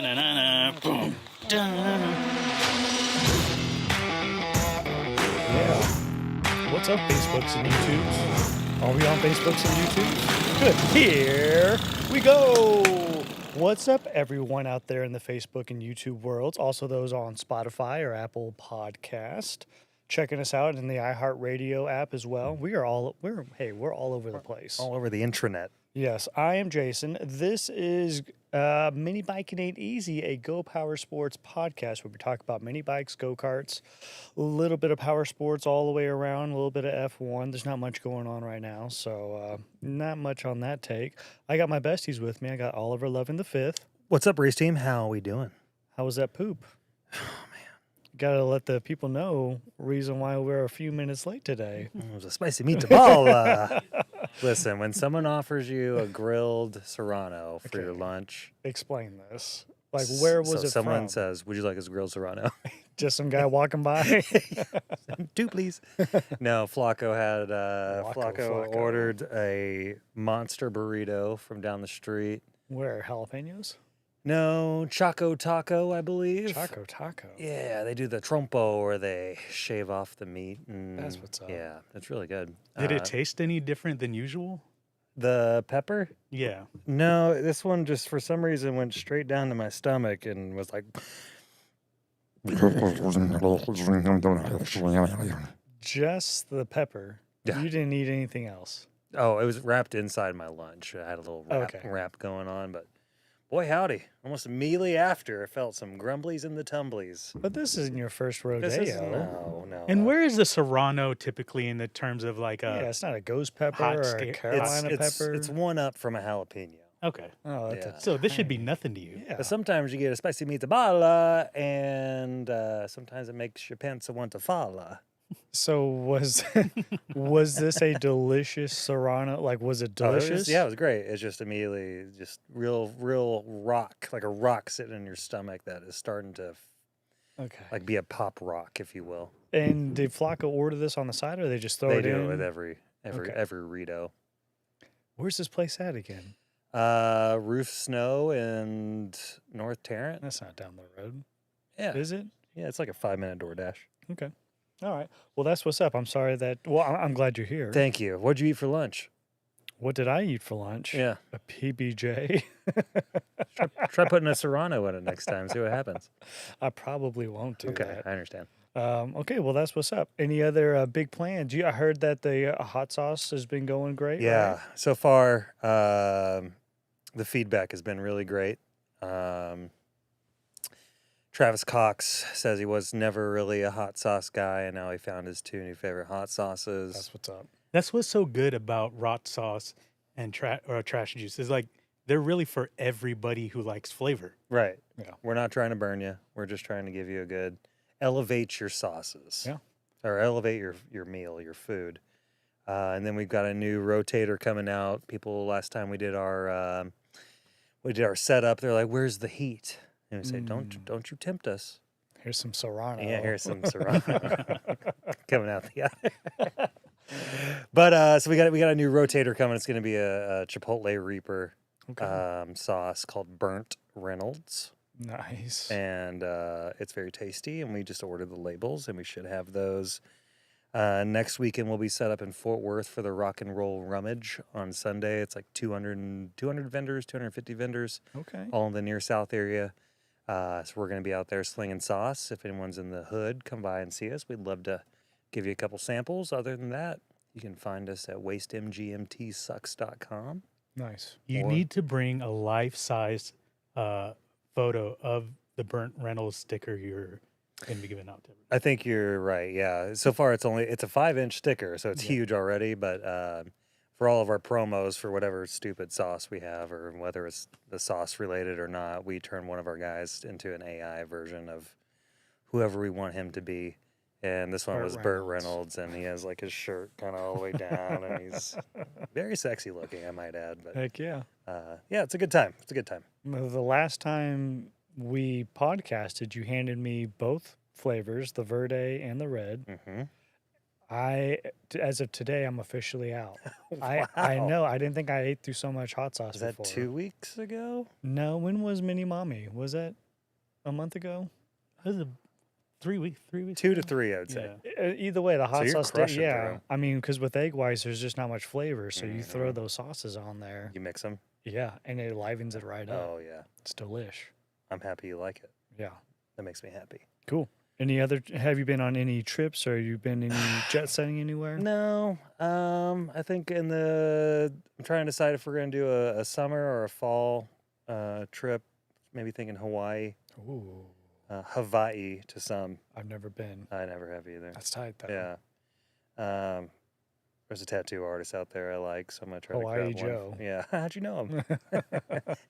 Da-na-na-na, boom, da-na-na. Yeah. What's up, Facebooks and YouTubes? Are we on Facebooks and YouTubes? Good. Here we go. What's up, everyone out there in the Facebook and YouTube worlds? Also, those on Spotify or Apple Podcast, checking us out in the iHeartRadio app as well. We're all over the place. All over the intranet. Yes, I am Jason. This is Mini Biking Ain't Easy, a Go Power Sports podcast where we talk about mini bikes, go-karts, a little bit of power sports all the way around, a little bit of F1. There's not much going on right now, so not much on that take. I got my besties with me. I got Oliver Loving the Fifth. What's up, race team? How are we doing? How was that poop? Got to let the people know reason why we're a few minutes late today. It was a spicy meatball. Listen, when someone offers you a grilled Serrano for your lunch, Explain this. Like, where was it someone from? says, "Would you like a grilled Serrano?" Just some guy walking by. 2, please. No, Flacco had Flacco. ordered a monster burrito from down the street. Where? Jalapenos? No, Choco Taco, I believe. Choco Taco. Yeah, they do the trompo where they shave off the meat. And, That's what's up. Yeah, it's really good. Did it taste any different than usual? The pepper? Yeah. No, this one just for some reason went straight down to my stomach and was like, Just the pepper. Yeah. You didn't eat anything else. oh, it was wrapped inside my lunch. I had a little wrap going on, but boy, howdy. Almost immediately after, I felt some grumblies in the tumblies. But this isn't your first rodeo. This is, no. And where is the Serrano typically in the terms of like Yeah, a... it's not a ghost pepper hot or a scare- Carolina pepper. It's one up from a jalapeno. Okay. Oh, that's Yeah. a So this should be tiny- nothing to you. Yeah. But sometimes you get a spicy meatball, and sometimes it makes your pants want to fall. So was this a delicious Serrano? Like, was it delicious? It was great. It's just immediately just real rock, like a rock sitting in your stomach that is starting to Okay. like be a pop rock, if you will. And did Flacco order this on the side, or they just throw They it do in? it with every Okay. Rito. Where's this place at again? Roof Snow and North Tarrant. That's not down the road. Yeah. Is it? Yeah, it's like a 5-minute DoorDash. Okay. All right. Well, that's what's up. I'm sorry that. Well, I'm glad you're here. Thank you. What'd you eat for lunch? What did I eat for lunch? Yeah. A PBJ. Try putting a Serrano in it next time. See what happens. I probably won't do Okay, that. I understand. Okay, well, that's what's up. Any other big plans? I heard that the hot sauce has been going great. Yeah. right? So far, the feedback has been really great. Travis Cox says he was never really a hot sauce guy, and now he found his 2 new favorite hot sauces. That's what's up. That's what's so good about rot sauce and trash juice is like they're really for everybody who likes flavor. Right. Yeah. We're not trying to burn you. We're just trying to give you a good elevate your sauces. Yeah. Or elevate your meal, your food. And then we've got a new rotator coming out. People last time we did our setup, they're like, "Where's the heat?" And we say, "Don't you tempt us." Here's some Serrano. Yeah, here's some Serrano coming out the other. But so we got a new rotator coming. It's going to be a Chipotle Reaper sauce called Burnt Reynolds. Nice. And it's very tasty, and we just ordered the labels, and we should have those next weekend. We'll be set up in Fort Worth for the Rock and Roll Rummage on Sunday. It's like 200 vendors, 250 vendors, Okay. all in the near south area. So we're going to be out there slinging sauce. If anyone's in the hood, come by and see us. We'd love to give you a couple samples. Other than that, you can find us at wastemgmtsucks.com. Nice. You Or- need to bring a life-size photo of the burnt Reynolds sticker you're going to be giving out to everybody. I think you're right. Yeah. So far, it's a 5-inch sticker, so it's huge already. But for all of our promos for whatever stupid sauce we have, or whether it's the sauce related or not, we turn one of our guys into an AI version of whoever we want him to be. And this one Burt was Burt Reynolds. Reynolds, and he has like his shirt kind of all the way down, and he's very sexy looking, I might add. But Heck yeah. yeah, it's a good time. It's a good time. The last time we podcasted, you handed me both flavors, the Verde and the red. Mm-hmm. As of today, I'm officially out. I Wow. know. I didn't think I ate through so much hot sauce Is that before. 2 weeks ago? No, when was Mini Mommy? Was that a month ago? That was 3 weeks. 3 weeks. 2 to ago? 3, I would say. Yeah. Either way, the hot you're sauce. crushing Yeah, through 'em. I mean, because with egg whites, there's just not much flavor, so you throw Mhm. those sauces on there. You mix them? Yeah, and it livens it right up. Oh, yeah. It's delish. I'm happy you like it. Yeah, That makes me happy. cool. Any other? Have you been on any trips, or you been any jet setting anywhere? No, I think I'm trying to decide if we're going to do a summer or a fall trip. Maybe thinking Hawaii, Ooh, Hawaii to some. I've never been. I never have either. That's tight though. Yeah. There's a tattoo artist out there I like, so I'm going to try Hawaii to grab Joe. one. Yeah. How'd you know him?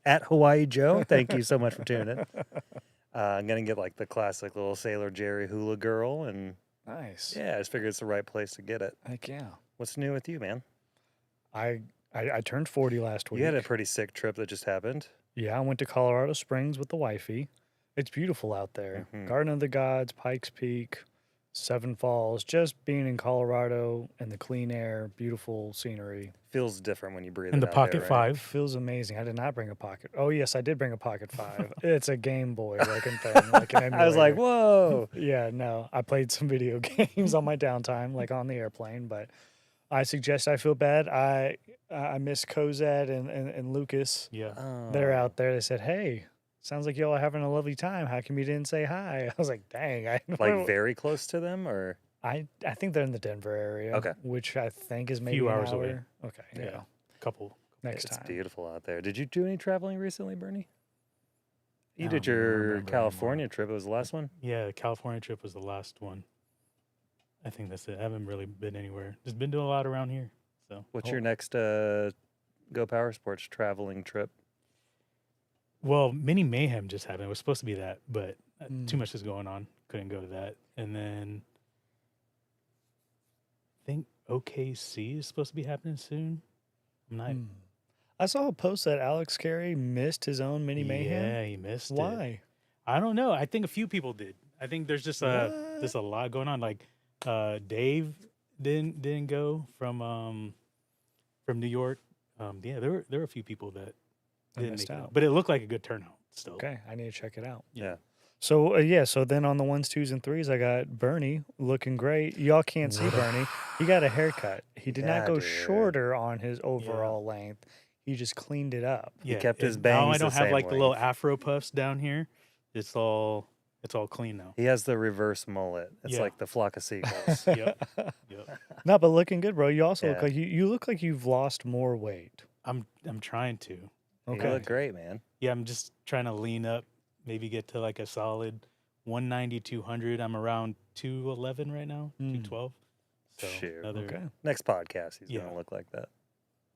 At Hawaii Joe. Thank you so much for tuning in. I'm going to get like the classic little Sailor Jerry hula girl. And Nice. yeah, I just figured it's the right place to get it. Heck yeah. What's new with you, man? I turned 40 last week. You had a pretty sick trip that just happened. Yeah, I went to Colorado Springs with the wifey. It's beautiful out there. Mhm. Garden of the Gods, Pikes Peak, Seven Falls. Just being in Colorado and the clean air, beautiful scenery. Feels different when you breathe And it the out Pocket there, right? 5. Feels amazing. I did not bring a pocket. Oh, yes, I did bring a Pocket 5. It's a Game Boy looking thing. Like an I was like, emulator. whoa. Yeah, no. I played some video games on my downtime, like on the airplane, but I suggest I feel bad. I miss Cozad and Lucas. Yeah. They're Oh. out there. They said, "Hey, sounds like y'all are having a lovely time. How come you didn't say hi?" I was like, "Dang, I Like very close to them, or I think they're in the Denver area, Okay. which I think is maybe Few an hours away. hour. Okay, yeah, Yeah. Couple. next it's time. beautiful out there. Did you do any traveling recently, Bernie? You I did don't your remember anymore. California trip. It was the last one. Yeah, the California trip was the last one. I think that's it. I haven't really been anywhere. Just been doing a lot around here. So What's Oh. your next Go Power Sports traveling trip? well, Mini Mayhem just happened. It was supposed to be that, but too Mm. much is going on. Couldn't go to that. And then I think OKC is supposed to be happening soon. I'm not. Hmm. I saw a post that Alex Carey missed his own Mini Mayhem. Yeah, he missed it. Why? I don't know. I think a few people did. I think there's just there's a lot going on. Like Dave didn't go from New York. Yeah, there were a few people that I didn't missed make it, out. but it looked like a good turnout still. Okay, I need to check it out. Yeah. So so then on the 1s, 2s, and 3s, I got Bernie looking great. Y'all can't see Bernie. He got a haircut. He did not Yeah, go dude. shorter on his overall length. He just cleaned it up. He kept his Now bangs I the don't have same like the little length. afro puffs down here. It's all clean now. He has the reverse mullet. It's Yeah. like the flock of seagulls. Yep. Yep. No, but looking good, bro. You also look Yeah. like you look like you've lost more weight. I'm trying to. You Okay. look great, man. Yeah, I'm just trying to lean up, maybe get to like a solid 190, 200. I'm around 211 right now, 212. So Shoot. Okay. Next podcast, he's Yeah. gonna look like that.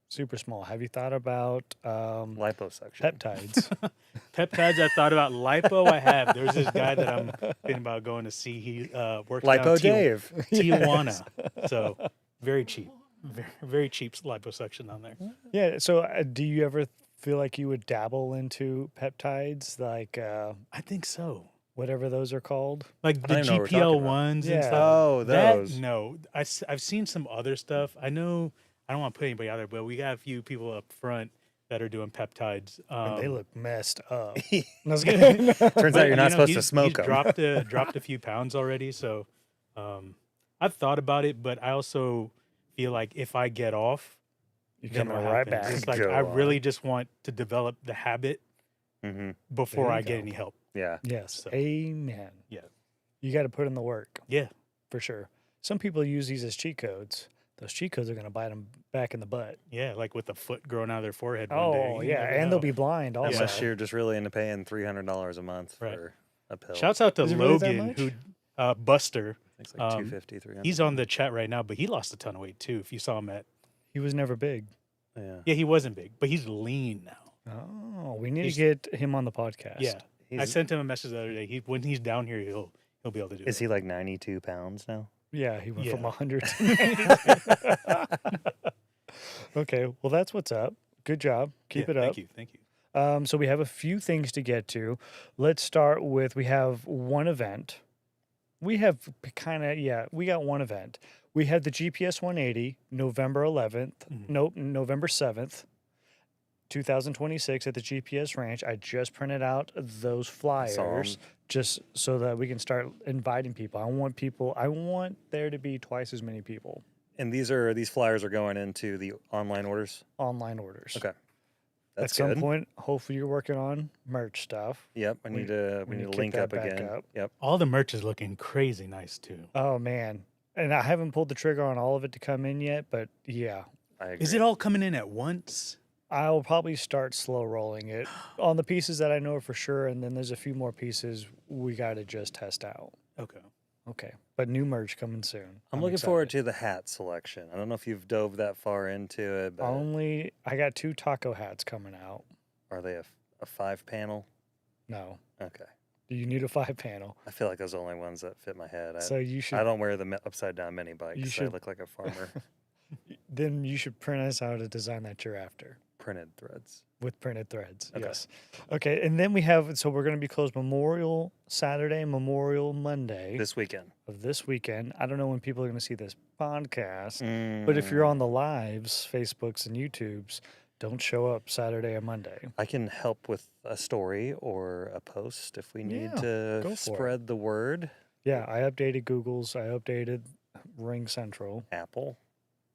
Super small. Have you thought about Liposuction. peptides? Peptides, I thought about. Lipo, I have. There's this guy that I'm thinking about going to see. He works down Lipo Dave. Tijuana. So very cheap. Very cheap liposuction on there. Yeah. So do you ever feel like you would dabble into peptides, like I think so. whatever those are called? Like the I don't know what we're talking GPL about. ones and Yeah. stuff. Oh, That, those. no, I've seen some other stuff. I know I don't want to put anybody out there, but we got a few people up front that are doing peptides. And they look messed up. Turns I was kidding. out you're not you know, supposed to he's smoke them. dropped a few pounds already. So I've thought about it, but I also feel like if I get off, You then coming what right happens? back. It's like Go I on. really just want to develop the habit hmm before There you I get go. any help. Yeah. Yes. So- Amen. Yeah. You got to put in the work Yeah. for sure. Some people use these as cheat codes. Those cheat codes are going to bite them back in the butt. Yeah. Like with the foot growing out of their forehead. One Oh, day. You yeah. never And they'll know. be blind also. Unless you're just really into paying $300 a month Right. for a pill. Shouts out to Is it really that Logan, much? who Buster. It's like um, 250, 300. He's on the chat right now, but he lost a ton of weight too. If you saw him at, He was never big. yeah, he wasn't big, but he's lean now. Oh, we need He's- to get him on the podcast. Yeah, I He's- sent him a message the other day. When he's down here, he'll be able to do Is it. he like 92 pounds now? Yeah, he went from Yeah. 100 to 90. Okay, well, that's what's up. Good job. Keep Yeah, it up. Thank you. So we have a few things to get to. Let's start with we have one event. We have we got one event. We had the GPS 180 November 11th. Nope, November 7th, 2026 at the GPS Ranch. I just printed out those flyers just so that we can start inviting people. I want there to be twice as many people. And these flyers are going into the online orders? Online orders. Okay. That's At some good. point, hopefully you're working on merch stuff. Yep. We need to kick link that up back again. up. Yep. All the merch is looking crazy nice too. Oh, man. And I haven't pulled the trigger on all of it to come in yet, but yeah. I agree. Is it all coming in at once? I'll probably start slow rolling it on the pieces that I know for sure, and then there's a few more pieces we got to just test out. Okay. But new merch coming soon. I'm looking forward to the hat selection. I don't know if you've dove that far into it, but I got 2 taco hats coming out. are they a 5-panel? No. Okay. Do you need a 5-panel? I feel like those are the only ones that fit my head. So you should. I don't wear the upside down mini bike You because I should- look like a farmer. Then you should print us out a design that you're after. Printed threads. With printed threads, Okay. yes. Okay, and then we have, so we're going to be closed Memorial Saturday, Memorial Monday This weekend. of this weekend. I don't know when people are going to see this podcast, but if you're on the lives, Facebooks and YouTubes, don't show up Saturday or Monday. I can help with a story or a post if we need Yeah, go to for it. spread the word. Yeah, I updated Google's, I updated Ring Central, Apple.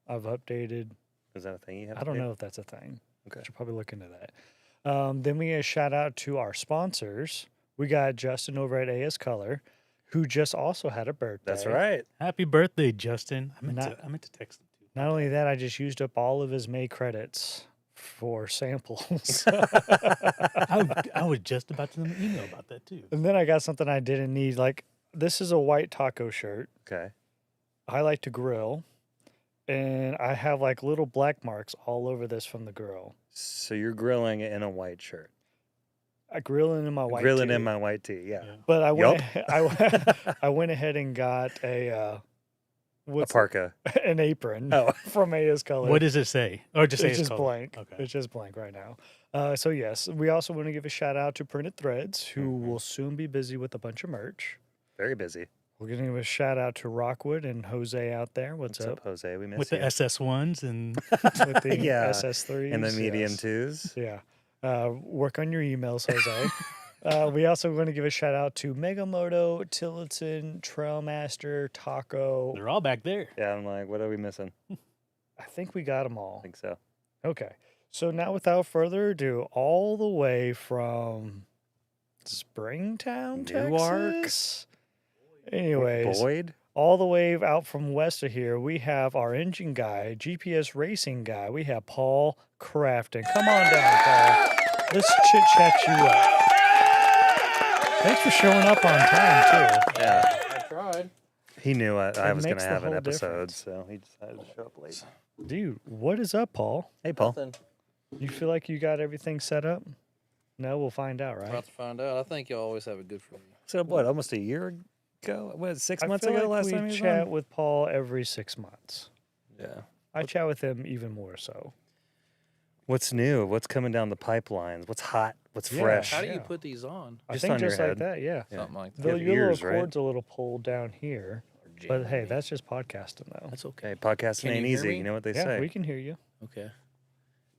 I've updated, Is that a thing you have? I to don't do? know if that's a thing. Okay. Should probably look into that. Then we get a shout out to our sponsors. We got Justin over at AS Color, who just also had a birthday. That's right. Happy birthday, Justin. I meant to text him too. Not only that, I just used up all of his May credits for samples. I was just about to send him an email about that too. And then I got something I didn't need. Like, this is a white taco shirt. Okay. I like to grill. And I have like little black marks all over this from the grill. So you're grilling in a white shirt. I grilling in my white Grilling tee. in my white tee. Yeah. But I went, Yup. I went ahead and got a parka. an apron Oh. from AS Color. What does it say? Or just say It's just color? blank. Okay. It's just blank right now. So yes, we also want to give a shout out to Printed Threads, who will soon be busy with a bunch of merch. Very busy. We're going to give a shout out to Rockwood and Jose out there. What's up? Jose? We miss With you. the SS1s and With the Yeah, SS3s. and the medium yes. twos. Yeah. Work on your emails, Jose. We also want to give a shout out to Megamoto, Tillotson, Trailmaster, Taco. they're all back there. Yeah, I'm like, what are we missing? I think we got them I all. think so. Okay. So now, without further ado, all the way from Springtown, Newark? Texas. Anyways, Boyd? all the way out from west of here, we have our engine guy, GPS racing guy. We have Paul Crafton. Come on down, Paul. Let's chit chat you up. Thanks for showing up on time too. Yeah. I tried. He knew I was going makes to the have an whole episode, difference. so he decided to show up late. Dude, what is up, Paul? Hey, Paul. Nothing. You feel like you got everything set up? No, we'll find out, right? About to find out. I think you always have it good for me. So, what, almost a year ago? What, 6 I months feel ago like last we time he was chat on? with Paul every 6 months. Yeah. I chat with him even more so. What's new? What's coming down the pipelines? What's hot? What's Yeah. fresh? How do you Yeah. put these on? I Just think on your just like head. that, yeah. Yeah. Something like You that. have Your ears, little right? cord's a little pulled down here. Or But jamming hey, me. that's just podcasting though. That's okay. Hey, podcasting Can you ain't hear easy. me? You know what they Yeah, say. we can hear you. Okay.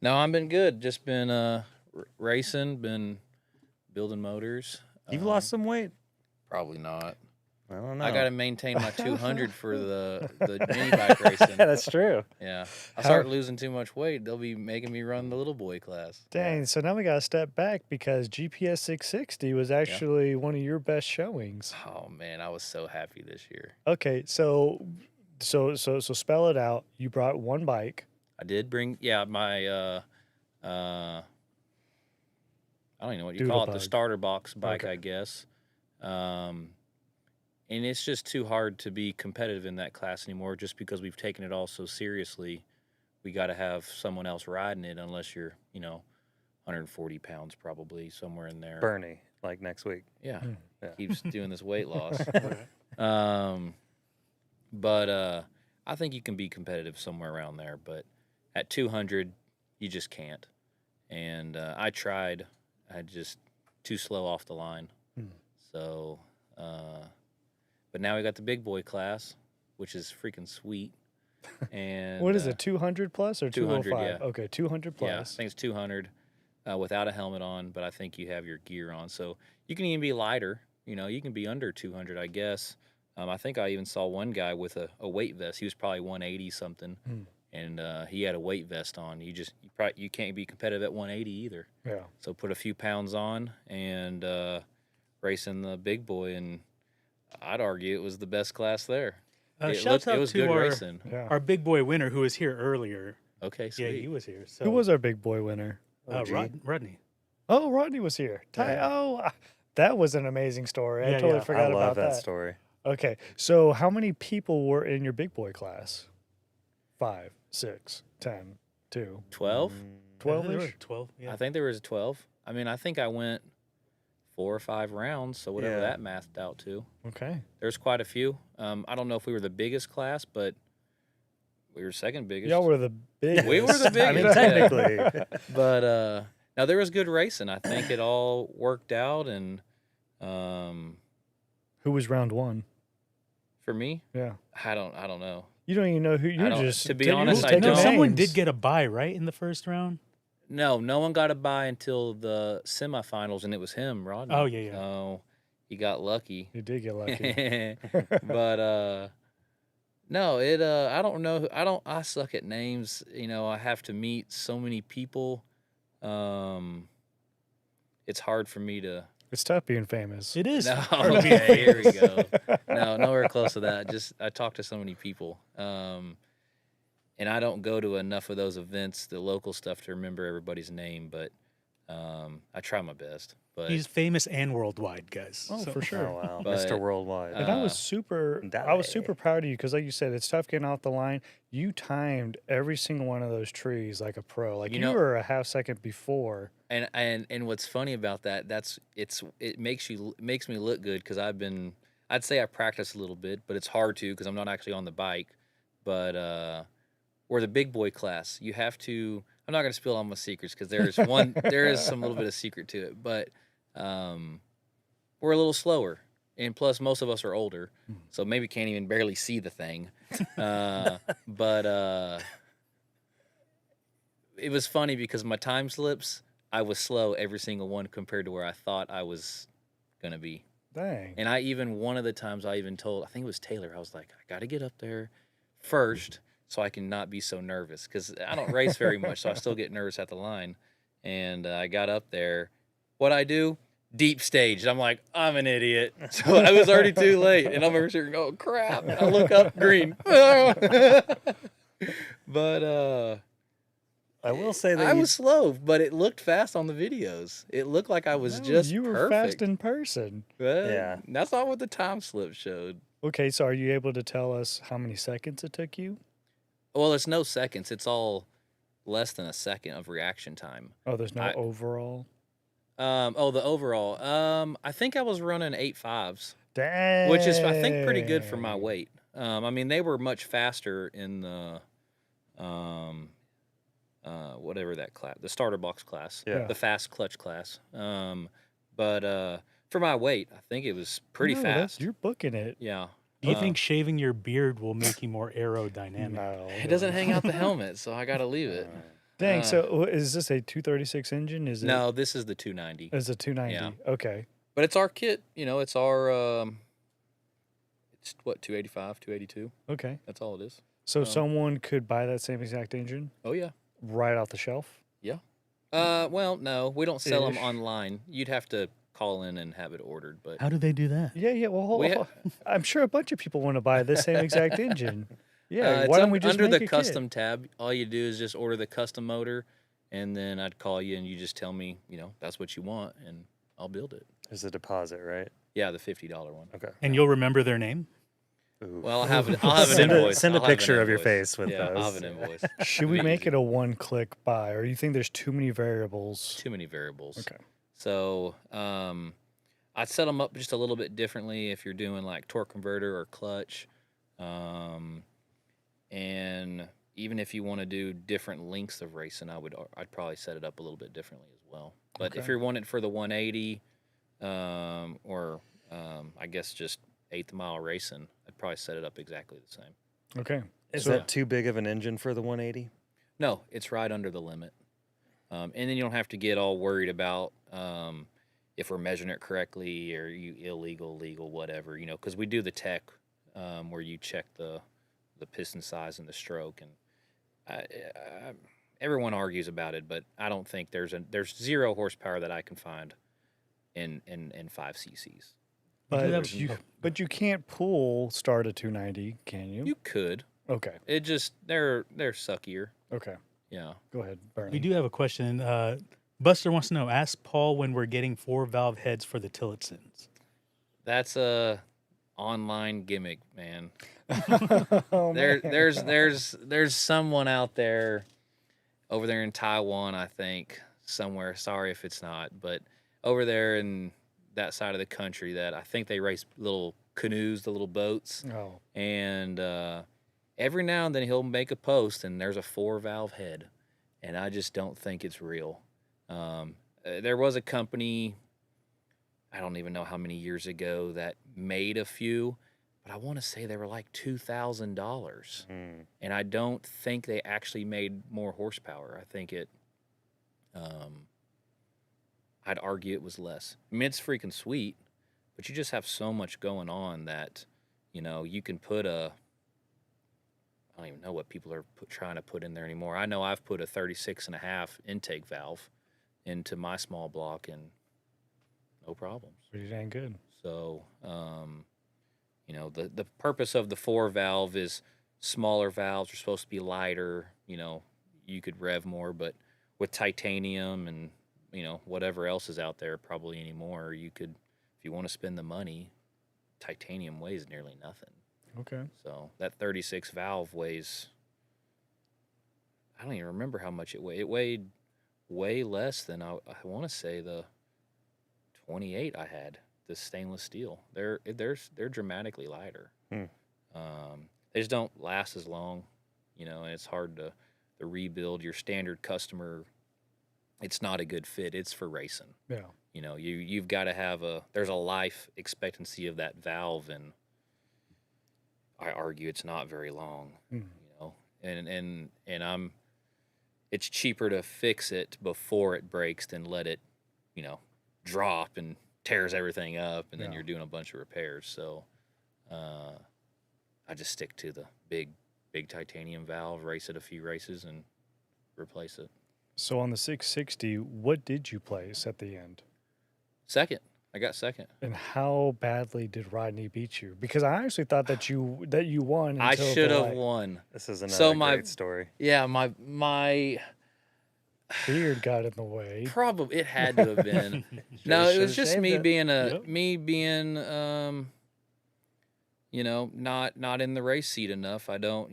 No, I've been good. Just been racing, been building motors. You've lost some weight. Probably not. I don't know. I got to maintain my 200 for the mini bike racing. That's true. Yeah. I start losing too much weight, they'll be making me run the little boy class. Dang, so now we got to step back because GPS 660 was actually one of your best showings. Oh man, I was so happy this year. Okay, so spell it out. You brought one bike. I did bring my I don't even know what you call it, the Doodle-bug. starter box bike, Okay. I guess. And it's just too hard to be competitive in that class anymore just because we've taken it all so seriously. We got to have someone else riding it unless you're, 140 pounds probably, somewhere in there. Bernie, like next week. Yeah. Yeah. Keeps doing this weight loss. But I think you can be competitive somewhere around there. But at 200, you just can't. And I tried. I just too slow off the line. So, but now we got the big boy class. which is freaking sweet. And What is it, 200 plus or 200, 205? yeah. Okay, 200 Yeah, I plus. think it's 200 without a helmet on, but I think you have your gear on. So you can even be lighter. You can be under 200, I guess. I think I even saw one guy with a weight vest. He was probably 180 something, and he had a weight vest on. You can't be competitive at 180 either. Yeah. So put a few pounds on and racing the big boy, and I'd argue it was the best class there. Shouts out it was to good our, racing. Yeah. our big boy winner who was here earlier. Okay, sweet. Yeah, he was here. So Who was our big boy winner? Rodney. Oh, Rodney was here. That was an amazing story. I Yeah, totally yeah. forgot I love about that that. story. Okay, so how many people were in your big boy class? 5, 6, 10, 2, 12? 12-ish? 12. Yeah. I think there was 12. I mean, I think I went 4 or 5 rounds, so whatever Yeah. that mathed out to. Okay. There's quite a few. I don't know if we were the biggest class, but we were second biggest. Y'all were the biggest. We were the I mean, biggest, yeah. technically. But now there was good racing. I think it all worked out, and Who was round 1? for me, Yeah. I don't know. You don't even know who you're don't- just to be you're honest, just I taking don't. Someone names. did get a bye, right, in the first round? No one got a bye until the semifinals, and it was him, Rodney. Oh, yeah, yeah. So he got lucky. You did get lucky. But no, I don't know. I suck at names. I have to meet so many people. It's hard for me to. It's tough being famous. It is. No, hard to be okay, here we famous. go. No, nowhere close to that. Just I talk to so many people. And I don't go to enough of those events, the local stuff, to remember everybody's name, but I try my best. But He's famous and worldwide, guys. Oh, So- for sure. Oh wow, But, Mr. Worldwide. And I was super proud of you because, like you said, it's tough getting off the line. You timed every single one of those trees like a pro. Like You you know- were a half second before. And what's funny about that, it makes me look good because I'd say I practice a little bit, but it's hard to because I'm not actually on the bike. But we're the big boy class. You have to. I'm not going to spill all my secrets because there is some little bit of secret to it, but we're a little slower, and plus most of us are older, so maybe can't even barely see the thing. But it was funny because my time slips, I was slow every single one compared to where I thought I was going to be. Dang. And one of the times I told, I think it was Taylor, I was like, I got to get up there first so I can not be so nervous because I don't race very much, so I still get nervous at the line. And I got up there. What I do? Deep stage. I'm like, I'm an idiot. So I was already too late. And I'm over here going, oh, crap. And I look up, green. But I will say that I was slow, but it looked fast on the videos. It looked like I was No, just you were perfect. fast in person. Well, Yeah. That's not what the time slip showed. Okay, so are you able to tell us how many seconds it took you? Well, it's no seconds. It's all less than a second of reaction time. Oh, there's no overall. The overall. I think I was running 8.5s, Dang. which is I think pretty good for my weight. I mean they were much faster in the whatever that class, the starter box class, Yeah. the fast clutch class. But for my weight, I think it was pretty No, fast. You're booking it. Yeah. Do you think shaving your beard will make you more aerodynamic? No. It doesn't hang out the helmet, so I got to leave it. Dang, so is this a 236 engine? Is it? No, this is the 290. It's a 290. Yeah. Okay. But it's our kit, it's our it's what, 285, 282. Okay. That's all it is. So someone could buy that same exact engine Oh yeah. right off the shelf? Yeah. Well, no, we don't sell them Ish. online. You'd have to call in and have it ordered, but How do they do that? Yeah, well, hold, We hold- I'm sure a bunch of people want to buy this same exact engine. Yeah, it's why don't we just under make the a custom kit? tab? All you do is just order the custom motor, and then I'd call you and you just tell me, that's what you want, and I'll build it. There's a deposit, right? Yeah, the $50 one. Okay. And you'll remember their name? Ooh. Well, I'll have an invoice. Send a I'll have an picture of your invoice. face with yeah, I'll have those. an invoice. Should we Be make easy. it a one-click buy, or you think there's too many variables? Too many variables. Okay. So I'd set them up just a little bit differently if you're doing like torque converter or clutch. And even if you want to do different lengths of racing, I'd probably set it up a little bit differently as well. But if Okay. you're wanting it for the 180, or I guess just 8th mile racing, I'd I'd probably set it up exactly the same. Okay. Is So- that too big of an engine for the 180? No, it's right under the limit. And then you don't have to get all worried about if we're measuring it correctly or you illegal, legal, whatever, because we do the tech where you check the piston size and the stroke. And everyone argues about it, but I don't think there's 0 horsepower that I can find in 5 cc's. But you can't pull start at 290, can you? You could. Okay. It just, they're suckier. Okay. Yeah. Go ahead, Bernie. We do have a question. Buster wants to know, ask Paul when we're getting 4-valve heads for the Tillotsons. That's a online gimmick, man. Oh, man. There's someone out there over there in Taiwan, I think, somewhere. Sorry if it's not, but over there in that side of the country that I think they race little canoes, the little boats. Oh. And every now and then he'll make a post and there's a 4-valve head. And I just don't think it's real. There was a company, I don't even know how many years ago, that made a few, but I want to say they were like $2,000. And I don't think they actually made more horsepower. I think it, I'd argue it was less. I mean, it's freaking sweet, but you just have so much going on that, you can put I don't even know what people are trying to put in there anymore. I know I've put a 36.5 intake valve into my small block and no problems. Pretty dang good. So, the purpose of the 4-valve is smaller valves are supposed to be lighter. You could rev more, but with titanium and, whatever else is out there probably anymore, you could, if you want to spend the money, titanium weighs nearly nothing. Okay. So that 36 valve weighs, I don't even remember how much it weighed. It weighed way less than I want to say the 28 I had, the stainless steel. They're dramatically lighter. They just don't last as long, and it's hard to rebuild. Your standard customer, it's not a good fit. It's for racing. Yeah. You've got to have there's a life expectancy of that valve, and I argue it's not very long, and it's cheaper to fix it before it breaks than let it, drop and tears everything up, and then you're doing a bunch of repairs. So, I just stick to the big titanium valve, race it a few races, and replace it. So on the 660, what did you place at the end? Second. I got second. And how badly did Rodney beat you? Because I actually thought that you won. I should have won. This is another my great story. Yeah, my beard got in the way. Probably it had to have been. No, it was just me being not in the race seat enough. I don't,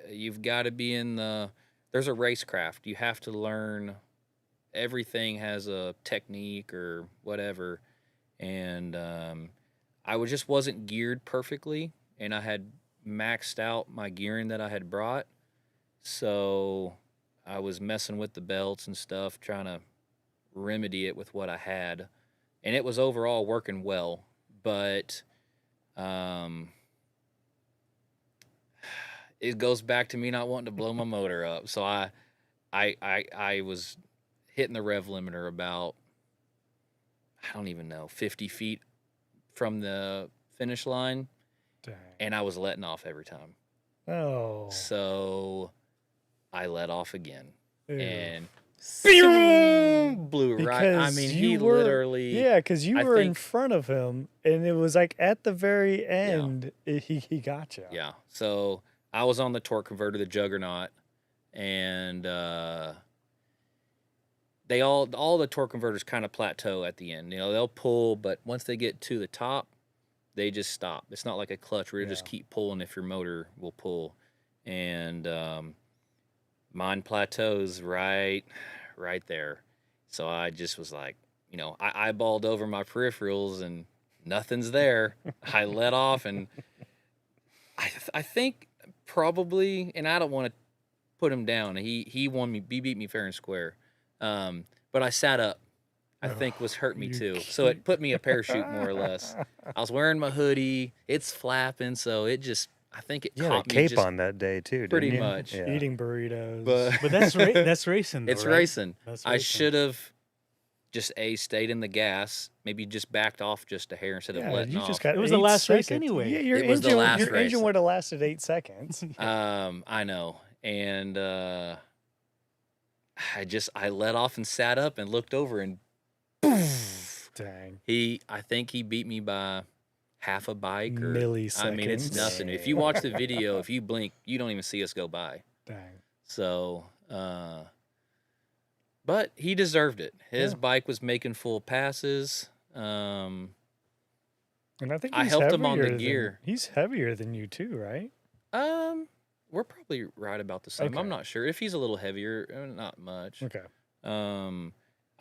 you've got to be in there's a racecraft. You have to learn. Everything has a technique or whatever, and I just wasn't geared perfectly, and I had maxed out my gearing that I had brought, so I was messing with the belts and stuff, trying to remedy it with what I had, and it was overall working well, but it goes back to me not wanting to blow my motor up, so I was hitting the rev limiter about, I don't even know, 50 feet from the finish line. Dang. And I was letting off every time. Oh. So I let off again. Ew. And blew right. I mean, he literally. Yeah, because you were in think, front of him, and it was like at the very end, he got you. Yeah. So I was on the torque converter, the Juggernaut, and they all the torque converters kind of plateau at the end. They'll pull, but once they get to the top, they just stop. It's not like a clutch where you just keep pulling if your motor will pull. And mine plateaus right there. So I just was like, I eyeballed over my peripherals and nothing's there. I let off, and I think probably, and I don't want to put him down. He won me. He beat me fair and square. But I sat up, I think was hurt me You too. So it put me a parachute more or less. I was wearing my hoodie. It's flapping, so it just I think it You had a caught me cape just on that day too, didn't pretty you? much. Yeah. Eating burritos. But that's racing, though, It's right? racing. That's I racing. should have just stayed in the gas, maybe just backed off just a hair instead of yeah, letting you off. just got It was the 8 last race seconds. anyway. Yeah, your It was the engine, last your race. engine would have lasted 8 seconds. I know, and I let off and sat up and looked over and Dang. I think he beat me by half a bike or Milliseconds. I mean it's nothing. If you watch the video, if you blink, you don't even see us go by. Dang. So but he deserved it. His Yeah. bike was making full passes. And I think I he's helped him on the heavier than- gear. He's heavier than you too, right? We're probably right about the same. Okay. I'm not sure. If he's a little heavier, not much. Okay.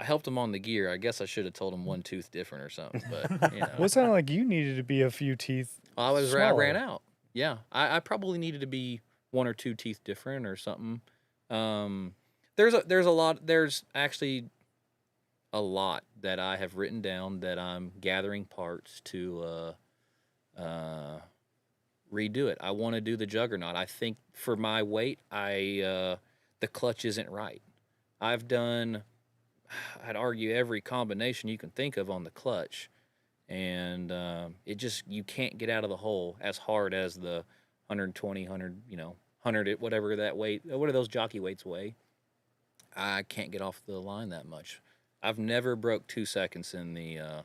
I helped him on the gear. I guess I should have told him one tooth different or something, but you know. Well, it sounded like you needed to be a few teeth. I ran smaller. out. Yeah, I probably needed to be 1 or 2 teeth different or something. There's actually a lot that I have written down that I'm gathering parts to redo it. I want to do the Juggernaut. I think for my weight, the clutch isn't right. I've done, I'd argue, every combination you can think of on the clutch, and you can't get out of the hole as hard as the 120, 100, whatever that weight. What do those jockey weights weigh? I can't get off the line that much. I've never broke 2 seconds in the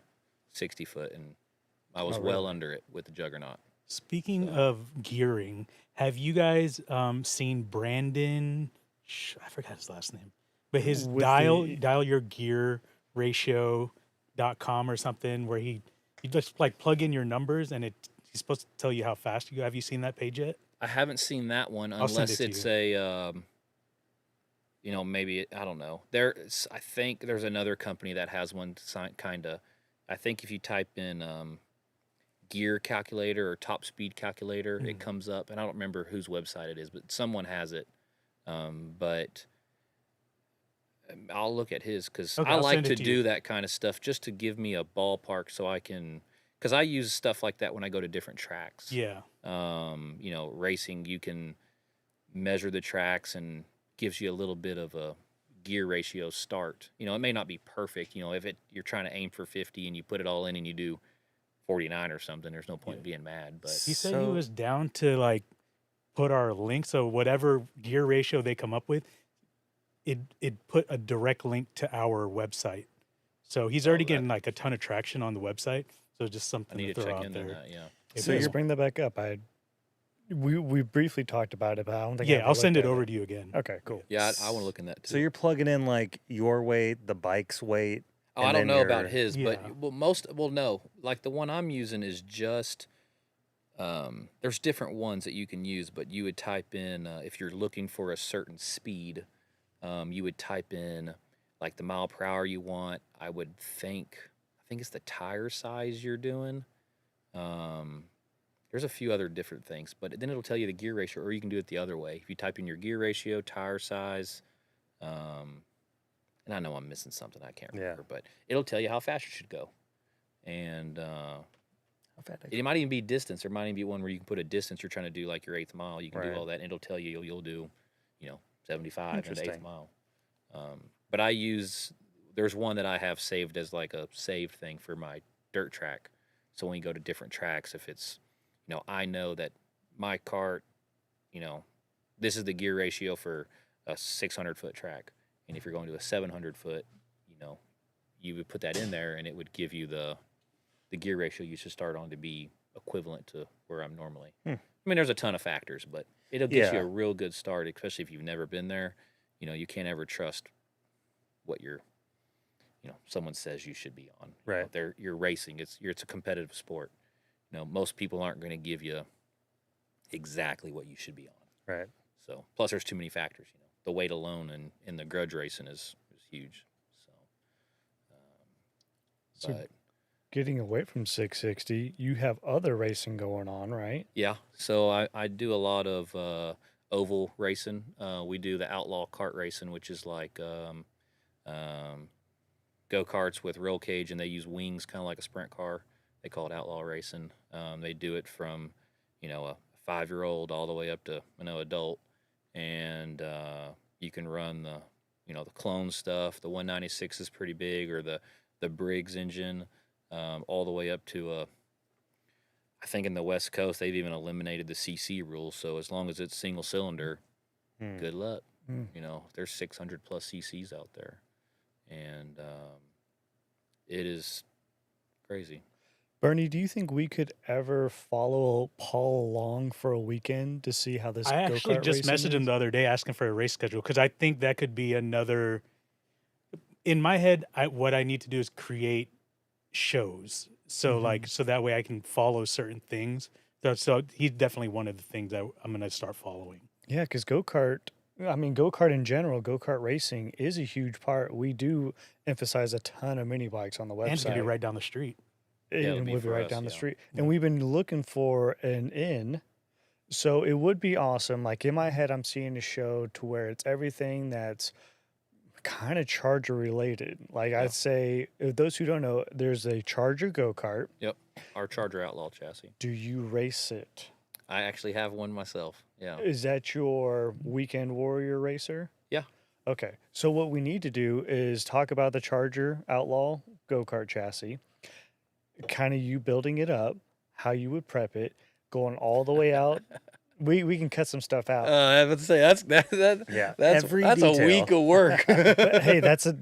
60 foot, and I was well under it with the Juggernaut. Speaking of gearing, have you guys seen Brandon? I forgot his last name, but his With dial the- your gear ratio.com or something where he just like plug in your numbers and he's supposed to tell you how fast you go. Have you seen that page yet? I haven't seen that one I'll send unless it to it's a, maybe I don't know. I think there's another company that has one kind of. I think if you type in gear calculator or top speed calculator, it comes up, and I don't remember whose website it is, but someone has it. But I'll look at his because Okay, I I'll like send it to to do you. that kind of stuff just to give me a ballpark so I can. Because I use stuff like that when I go to different tracks. Yeah. Racing, you can measure the tracks and gives you a little bit of a gear ratio start. It may not be perfect. If you're trying to aim for 50 and you put it all in and you do 49 or something, there's no point in being mad. But He said he was down to like put our link, so whatever gear ratio they come up with, it put a direct link to our website. So he's already getting like a ton of traction on the website. So just I something need to to throw check out into there. that. Yeah. If So you- let's bring that back up. We briefly talked about it, but I don't think. I yeah, ever I'll send looked it at over to you again. Okay, cool. Yeah, I want to look in that too. So you're plugging in like your weight, the bike's weight. Oh, and I don't then know about your- his, Yeah. but no. Like the one I'm using is just. There's different ones that you can use, but you would type in if you're looking for a certain speed, you would type in like the mile per hour you want. I think it's the tire size you're doing. There's a few other different things, but then it'll tell you the gear ratio, or you can do it the other way. If you type in your gear ratio, tire size, and I know I'm missing something I can't remember, but it'll tell you how fast you should go. And it might even be distance. There might even be one where you can put a distance you're trying to do, like your 8th mile. You can do all that, and it'll tell you you'll do, 75 in the 8th mile. But there's one that I have saved as like a saved thing for my dirt track. So when you go to different tracks, if it's, I know that my cart, this is the gear ratio for a 600-foot track. And if you're going to a 700-foot, you would put that in there, and it would give you the gear ratio you should start on to be equivalent to where I'm normally. I mean, there's a ton of factors, but it'll get you a real good start, especially if you've never been there. You can't ever trust what someone says you should be on. Right. You're racing. It's a competitive sport. Most people aren't going to give you exactly what you should be on. Right. So plus there's too many factors. The weight alone in the grudge racing is huge. So, So getting away from 660, you have other racing going on, right? yeah. So I do a lot of oval racing. We do the outlaw kart racing, which is like going go-karts with roll cage, and they use wings, kind of like a sprint car. They call it outlaw racing. They do it from, a 5-year-old all the way up to adult, and you can run the clone stuff. The 196 is pretty big, or the Briggs engine, all the way up to I think in the West Coast they've even eliminated the CC rule. So as long as it's single cylinder, good luck. There's 600 plus CCs out there, and it is crazy. Bernie, do you think we could ever follow Paul along for a weekend to see how this I actually go-kart just racing messaged him is? the other day asking for a race schedule because I think that could be another. In my head, what I need to do is create shows, so so that way I can follow certain things. So he's definitely one of the things that I'm going to start following. Yeah, because go-kart in general, go-kart racing is a huge part. We do emphasize a ton of mini bikes on the website. And it's going to be right down the street. it would And be we'll be for right us, down the yeah. street. And we've been looking for an inn. So it would be awesome. Like in my head, I'm seeing a show to where it's everything that's kind of Charger related. Like I'd say, if those who don't know, there's a Charger go-kart. Yep, our Charger Outlaw chassis. Do you race it? I actually have one myself. Yeah. Is that your weekend warrior racer? Yeah. Okay. So what we need to do is talk about the Charger Outlaw go-kart chassis, kind of you building it up, how you would prep it, going all the way out. We can cut some stuff out. I would say that's every that's detail. a week of work. But hey, that's what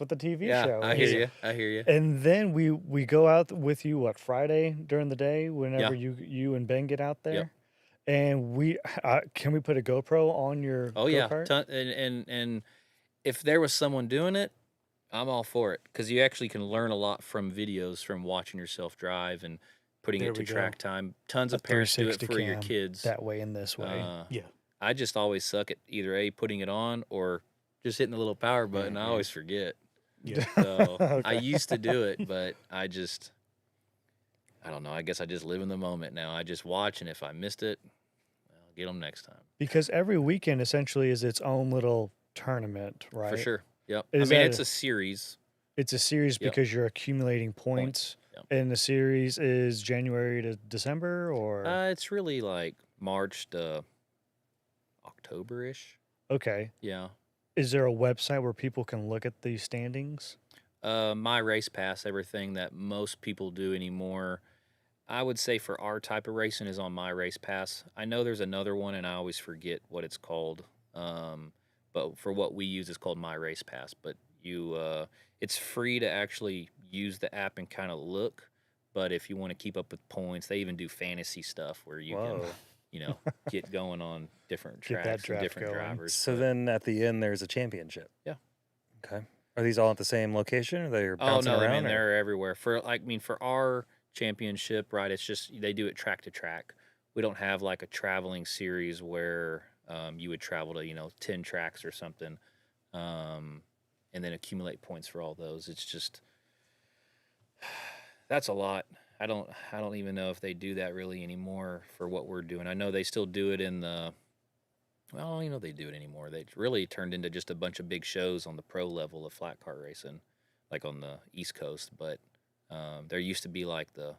the TV show I is. hear you. And then we go out with you Friday during the day whenever you and Ben get out there. Yep. And we can we put a GoPro on your Oh yeah, go-kart? and if there was someone doing it, I'm all for it because you actually can learn a lot from videos from watching yourself drive and putting There it to we go. track time. Tons A of parents do it 360 for your cam kids. that way and this way. Yeah. I just always suck at either putting it on or just hitting the little power button. I always forget. Yeah. So I Okay. used to do it, but I don't know. I guess I just live in the moment now. I just watch, and if I missed it, I'll get them next time. Because every weekend essentially is its own little tournament, right? For sure. Yep. Is I mean, that it's a series. It's a series Yep. because you're accumulating points. Yep. And the series is January to December or It's really like March to October-ish. okay. Yeah. Is there a website where people can look at these standings? My race pass, everything that most people do anymore, I would say for our type of racing is on my race pass. I know there's another one, and I always forget what it's called. But for what we use, it's called My Race Pass. But it's free to actually use the app and kind of look. But if you want to keep up with points, they even do fantasy stuff where you Whoa. can, get going on different Get that tracks and draft different going. drivers. So but- then at the end, there's a championship. Yeah. Okay. Are these all at the same location? Or they're Oh bouncing no, around? I mean or- they're everywhere. For our championship, right? It's just they do it track to track. We don't have like a traveling series where you would travel to 10 tracks or something, and then accumulate points for all those. It's just that's a lot. I don't even know if they do that really anymore for what we're doing. I know they still do it in the. Well, I don't even know if they do it anymore. They really turned into just a bunch of big shows on the pro level of flat car racing, like on the East Coast. But there used to be like the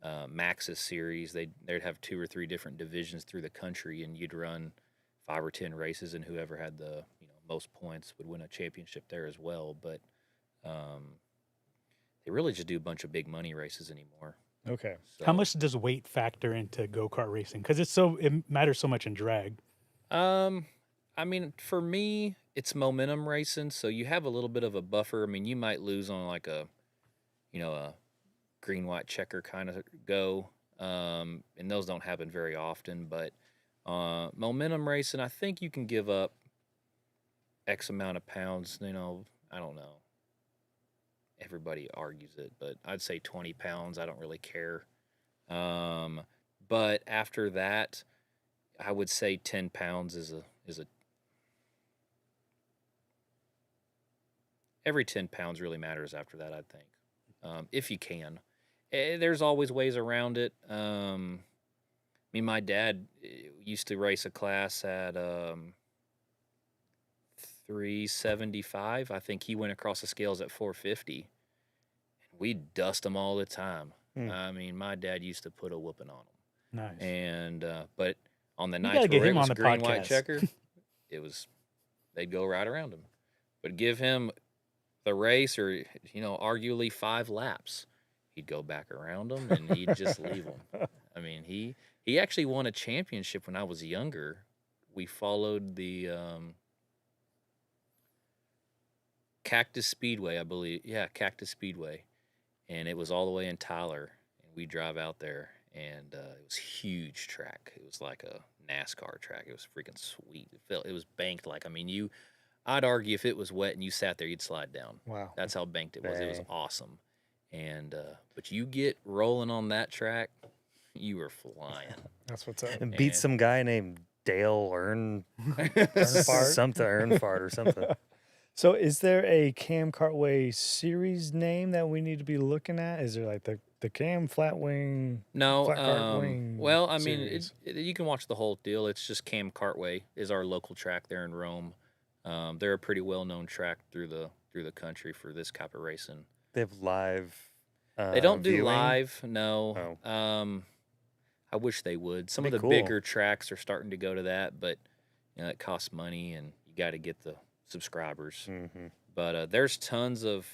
Maxis series. They'd have 2 or 3 different divisions through the country, and you'd run 5 or 10 races, and whoever had the most points would win a championship there as well. But they really just do a bunch of big money races anymore. Okay. So, How much does weight factor into go-kart racing? Because it matters so much in drag. I mean, for me, it's momentum racing, so you have a little bit of a buffer. I mean, you might lose on like a green white checker kind of go, and those don't happen very often. But momentum racing, I think you can give up X amount of pounds. I don't know. Everybody argues it, but I'd say 20 pounds. I don't really care. But after that, I would say 10 pounds is a every 10 pounds really matters after that, I think, if you can. There's always ways around it. I mean, my dad used to race a class at 375. I think he went across the scales at 450. We dust them all the time. I mean, my dad used to put a whooping on them. Nice. And but on the You nights gotta get where it him on was the green, white podcast. checker, they'd go right around him. But give him the race or, arguably 5 laps, he'd go back around them and he'd just leave them. I mean, he actually won a championship when I was younger. We followed the Cactus Speedway, I believe. Yeah, Cactus Speedway. And it was all the way in Tyler. And we drive out there, and it was a huge track. It was like a NASCAR track. It was freaking sweet. It was banked like, I'd argue if it was wet and you sat there, you'd slide down. Wow. That's how banked it was. It was Dang. awesome. And but you get rolling on that track, you were flying. That's what's up. And beat And- some guy named Dale Earnhardt? something Earnfart or something. So is there a Kam Kartway series name that we need to be looking at? Is there like the Kam Flatwing? No, Flat Cart Wing well, I mean, series. you can watch the whole deal. It's just Kam Kartway is our local track there in Rome. They're a pretty well-known track through the country for this type of racing. They have live. They don't do viewing? live, no. I wish they would. Some of Be the cool. bigger tracks are starting to go to that, but it costs money and you got to get the subscribers. Mhm. But there's tons of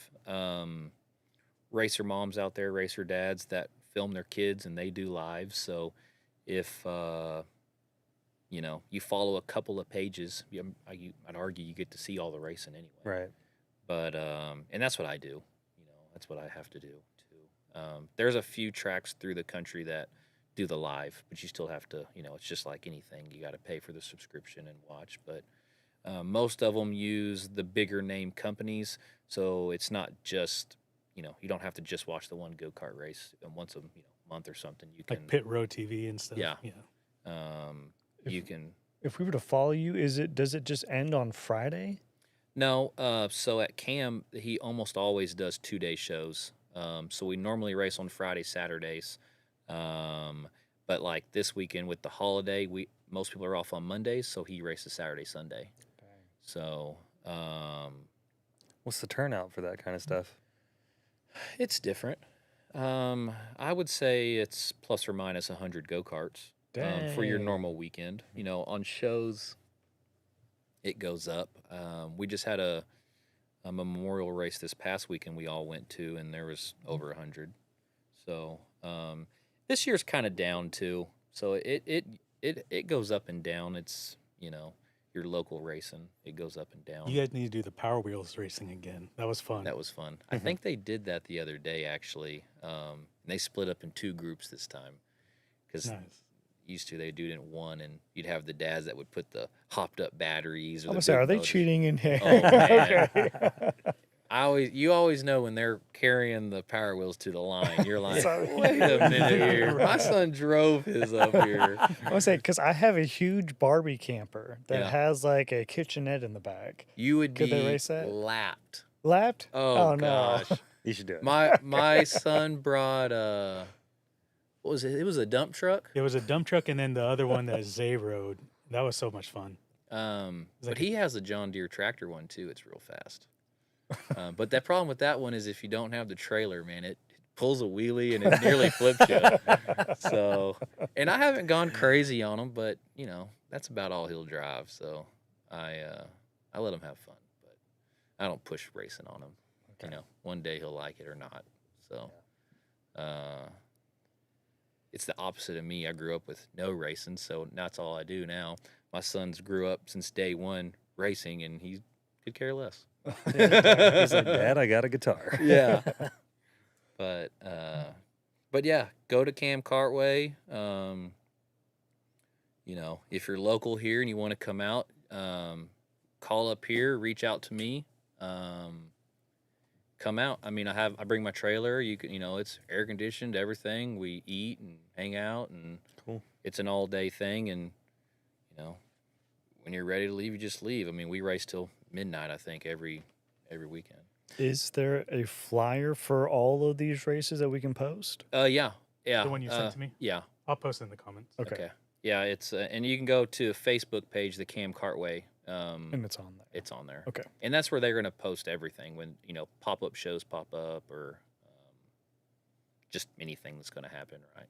racer moms out there, racer dads that film their kids and they do live. So if you follow a couple of pages, I'd argue you get to see all the racing anyway. Right. But and that's what I do. That's what I have to do too. There's a few tracks through the country that do the live, but you still have to. It's just like anything. You got to pay for the subscription and watch. But most of them use the bigger name companies, so it's not just you don't have to just watch the one go-kart race once a month or something. You can Like Pit Row TV and stuff. Yeah. Yeah. you can. If we were to follow you, does it just end on Friday? No, so at Cam, he almost always does 2-day shows. So we normally race on Friday, Saturdays. But like this weekend with the holiday, most people are off on Mondays, so he races Saturday, Sunday. So What's the turnout for that kind of stuff? it's different. I would say it's plus or minus 100 go-karts for your Dang. normal weekend. On shows, it goes up. We just had a memorial race this past weekend we all went to, and there was over 100. So this year's kind of down too. So it goes up and down. It's your local racing. It goes up and down. You guys need to do the Power Wheels racing again. That was fun. That was fun. I think they did that the other day actually. They split up in 2 groups this time because nice. used to they do it in one, and you'd have the dads that would put the hopped up batteries. Or I'm the gonna say, big are they motors. cheating in here? Oh, man. Okay. You always know when they're carrying the Power Wheels to the line. You're like, Sorry. wait a minute here. My son drove his up here. I'm gonna say, because I have a huge Barbie camper that Yeah. has like a kitchenette in the back. You would Could they be race that? lapped. Lapped? Oh, no. gosh. You should do it. My son brought what was it? It was a dump truck. It was a dump truck, and then the other one that Zay rode. That was so much fun. But like he has a John Deere tractor one too. It's real fast. But that problem with that one is if you don't have the trailer, man, it pulls a wheelie and it nearly flips you. So, and I haven't gone crazy on him, but that's about all he'll drive. So I let him have fun, but I don't push racing on him. Okay. One day he'll like it or not. So, it's the opposite of me. I grew up with no racing, so that's all I do now. My son's grew up since day one racing, and he could care less. He's like, Dad, I got a guitar. Yeah. But yeah, go to Kam Kartway. If you're local here and you want to come out, call up here, reach out to me. Come out. I mean, I bring my trailer. You can, it's air conditioned, everything. We eat and hang out, and Cool. It's an all day thing. And when you're ready to leave, you just leave. I mean, we race till midnight, I think, every weekend. Is there a flyer for all of these races that we can post? Yeah. The one you sent to me? Yeah. I'll post it in the comments. Okay. Yeah, it's and you can go to a Facebook page, the Kam Kartway. And it's on there. it's on there. Okay. And that's where they're going to post everything when, pop-up shows pop up or just anything that's going to happen, right?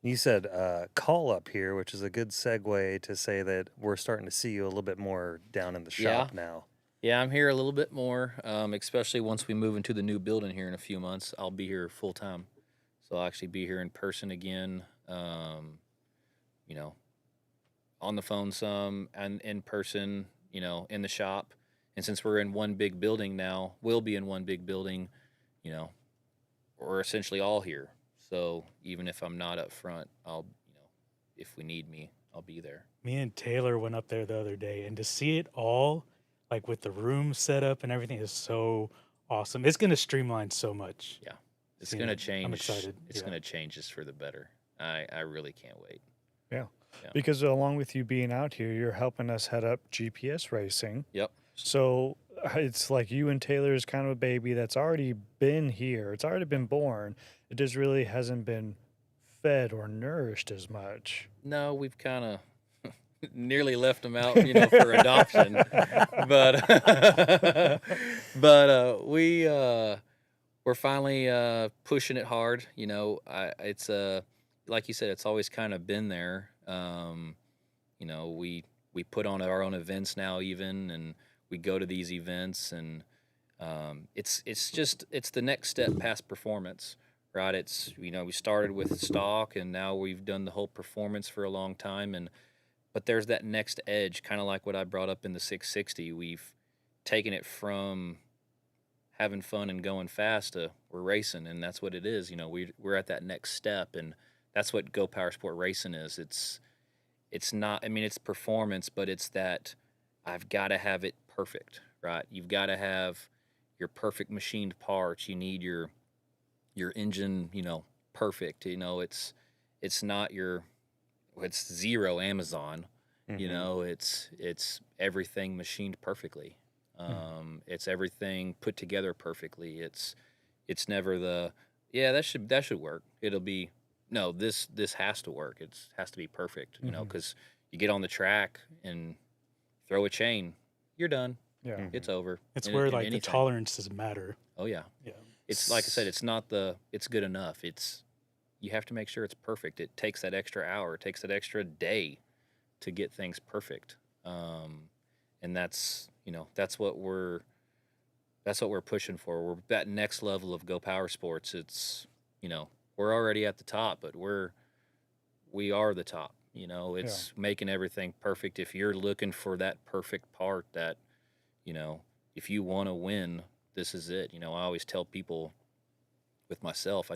You said call up here, which is a good segue to say that we're starting to see you a little bit more down in the shop now. Yeah, I'm here a little bit more, especially once we move into the new building here in a few months. I'll be here full time. So I'll actually be here in person again, on the phone some and in person, in the shop. And since we're in one big building now, we'll be in one big building, we're essentially all here. So even if I'm not up front, I'll, if we need me, I'll be there. Me and Taylor went up there the other day, and to see it all, like with the room set up and everything, is so awesome. It's going to streamline so much. Yeah. It's seeing going to it. change. I'm excited. It's going to change just for the better. I really can't wait. Yeah. Yeah. Because along with you being out here, you're helping us head up GPS racing. Yep. So it's like you and Taylor is kind of a baby that's already been here. It's already been born. It just really hasn't been fed or nourished as much. No, we've kind of nearly left them out, for adoption. But we're finally pushing it hard. It's like you said, it's always kind of been there. We put on our own events now, even, and we go to these events, and it's the next step past performance. Right, it's we started with stock, and now we've done the whole performance for a long time, but there's that next edge, kind of like what I brought up in the 660. We've taken it from having fun and going fast to we're racing, and that's what it is. We're at that next step, and that's what Go Power Sport Racing is. It's not. I mean, it's performance, but it's that I've got to have it perfect. Right, you've got to have your perfect machined parts. You need your engine, perfect. It's not it's zero Amazon. Mm-hmm. It's everything machined perfectly. It's everything put together perfectly. It's never that should work. It'll be no, this has to work. It has to be perfect. Because you get on the track and throw a chain, you're done. Yeah. It's over. It's in- where in like the anything. tolerances matter. Oh yeah. Yeah. It's like I said, it's not it's good enough. You have to make sure it's perfect. It takes that extra hour, it takes that extra day to get things perfect. And that's what we're pushing for. We're that next level of Go Power Sports. It's, we're already at the top, but we are the top. It's making everything perfect. If you're looking for that perfect part that, if you want to win, this is it. I always tell people with myself,